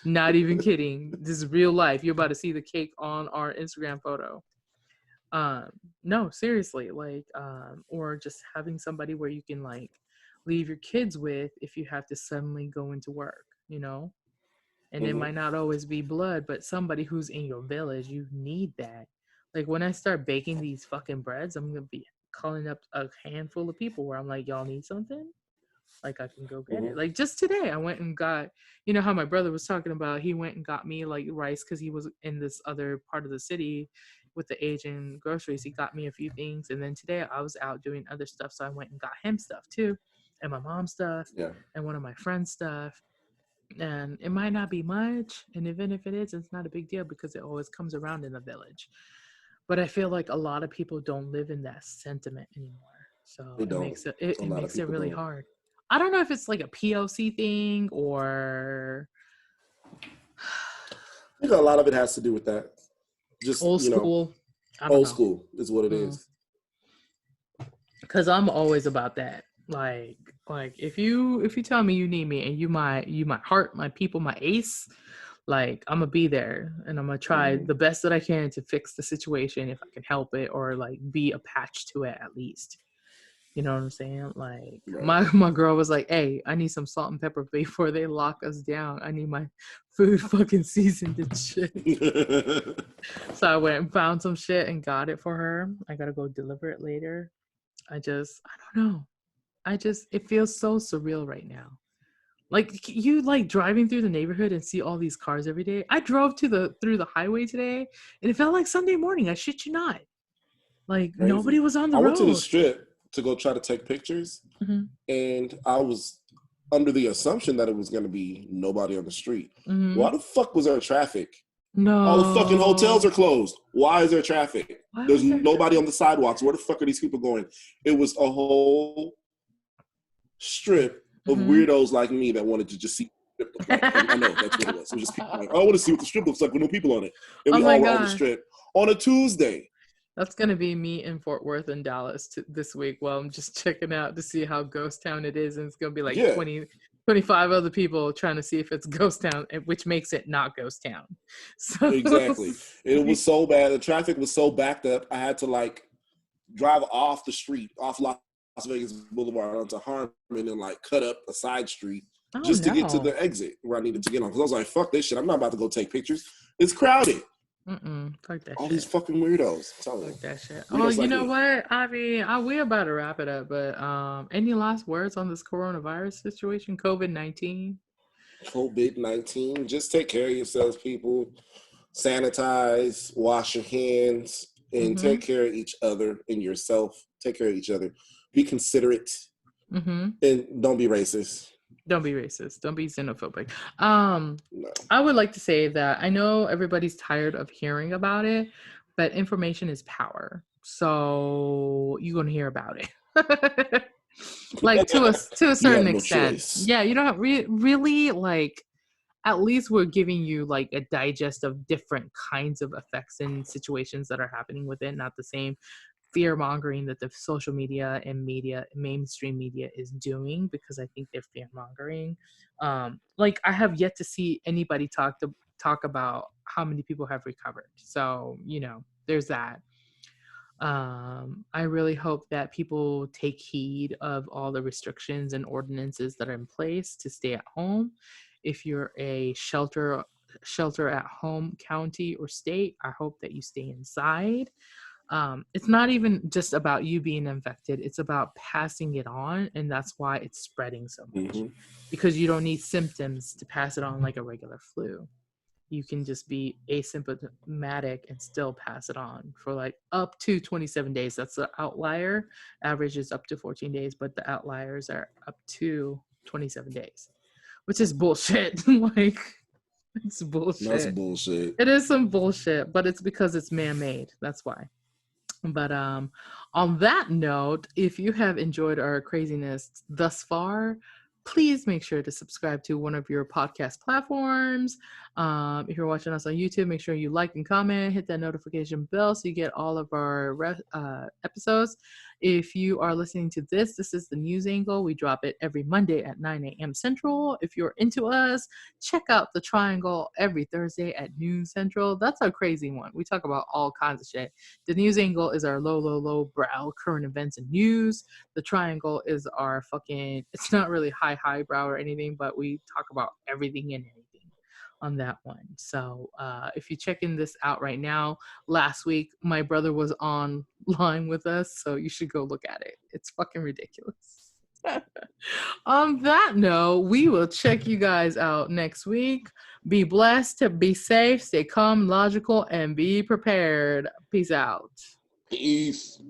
Not even kidding. This is real life. You're about to see the cake on our Instagram photo. No, seriously, like, or just having somebody where you can like leave your kids with if you have to suddenly go into work, and it might not always be blood, but somebody who's in your village, you need that. Like when I start baking these fucking breads, I'm going to be calling up a handful of people where I'm like, y'all need something? Like I can go get it. Like just today I went and got, how my brother was talking about, he went and got me like rice because he was in this other part of the city with the Asian groceries. He got me a few things. And then today I was out doing other stuff. So I went and got him stuff too. And my mom's stuff. Yeah. And one of my friends' stuff. And it might not be much. And even if it is, it's not a big deal because it always comes around in the village. But I feel like a lot of people don't live in that sentiment anymore. So it makes it really hard. I don't know if it's like a POC thing or I think a lot of it has to do with that. Just old school. Old school is what it is. Because I'm always about that. Like if you tell me you need me and you my heart, my people, my ace, like I'm gonna be there and I'm gonna try the best that I can to fix the situation if I can help it, or like be a patch to it at least. You know what I'm saying? Like my girl was like, hey, I need some salt and pepper before they lock us down. I need my food fucking seasoned and shit. So I went and found some shit and got it for her. I gotta go deliver it later. I don't know. It feels so surreal right now. Like you like driving through the neighborhood and see all these cars every day. I drove through the highway today and it felt like Sunday morning. I shit you not. Like crazy. Nobody was on the road. I went to the strip to go try to take pictures, and I was under the assumption that it was going to be nobody on the street. Why the fuck was there traffic? No. All the fucking hotels are closed. Why is there traffic? There's nobody on the sidewalks. Where the fuck are these people going? It was a whole strip of weirdos like me that wanted to just see the strip look like. I know, that's what it was. It was just people like, I want to see what the strip looks like with no people on it. And we all were on the strip on a Tuesday. That's going to be me in Fort Worth and Dallas this week while I'm just checking out to see how ghost town it is. And it's going to be like 25 other people trying to see if it's ghost town, which makes it not ghost town. So exactly. It was so bad. The traffic was so backed up. I had to like drive off the street, off Las Vegas Boulevard onto Harmon and like cut up a side street to get to the exit where I needed to get on. Because I was like, fuck this shit. I'm not about to go take pictures. It's crowded. Fuck that all shit. These fucking weirdos. Fuck that shit. Oh, you know what? I mean, we're about to wrap it up, but any last words on this coronavirus situation? COVID-19? COVID-19. Just take care of yourselves, people. Sanitize, wash your hands, and take care of each other and yourself. Take care of each other. Be considerate. Mm-hmm. And don't be racist. Don't be racist. Don't be xenophobic. No. I would like to say that I know everybody's tired of hearing about it, but information is power. So you're gonna hear about it. Like to a certain extent. Choice. Yeah, you don't have really like. At least we're giving you like a digest of different kinds of effects and situations that are happening with it, not the same fear mongering that the social media and mainstream media is doing, because I think they're fear mongering. Like I have yet to see anybody talk about how many people have recovered. So, there's that. I really hope that people take heed of all the restrictions and ordinances that are in place to stay at home. If you're a shelter at home county or state, I hope that you stay inside. It's not even just about you being infected, it's about passing it on, and that's why it's spreading so much. Because you don't need symptoms to pass it on like a regular flu. You can just be asymptomatic and still pass it on for like up to 27 days. That's the outlier. Average is up to 14 days, but the outliers are up to 27 days, which is bullshit. Like, it's bullshit. That's bullshit. It is some bullshit, but it's because it's man-made. That's why. But on that note, if you have enjoyed our craziness thus far, please make sure to subscribe to one of your podcast platforms. If you're watching us on YouTube, make sure you like and comment, hit that notification bell so you get all of our episodes. If you are listening to this is the Newsangl. We drop it every Monday at 9 a.m. Central. If you're into us, check out The Triangle every Thursday at noon Central. That's our crazy one. We talk about all kinds of shit. The Newsangl is our low brow current events and news. The Triangle is our it's not really high brow or anything, but we talk about everything and anything on that one. So if you're checking this out right now, last week my brother was online with us, so you should go look at it. It's fucking ridiculous. On that note, we will check you guys out next week. Be blessed, be safe, stay calm, logical, and be prepared. Peace out. Peace.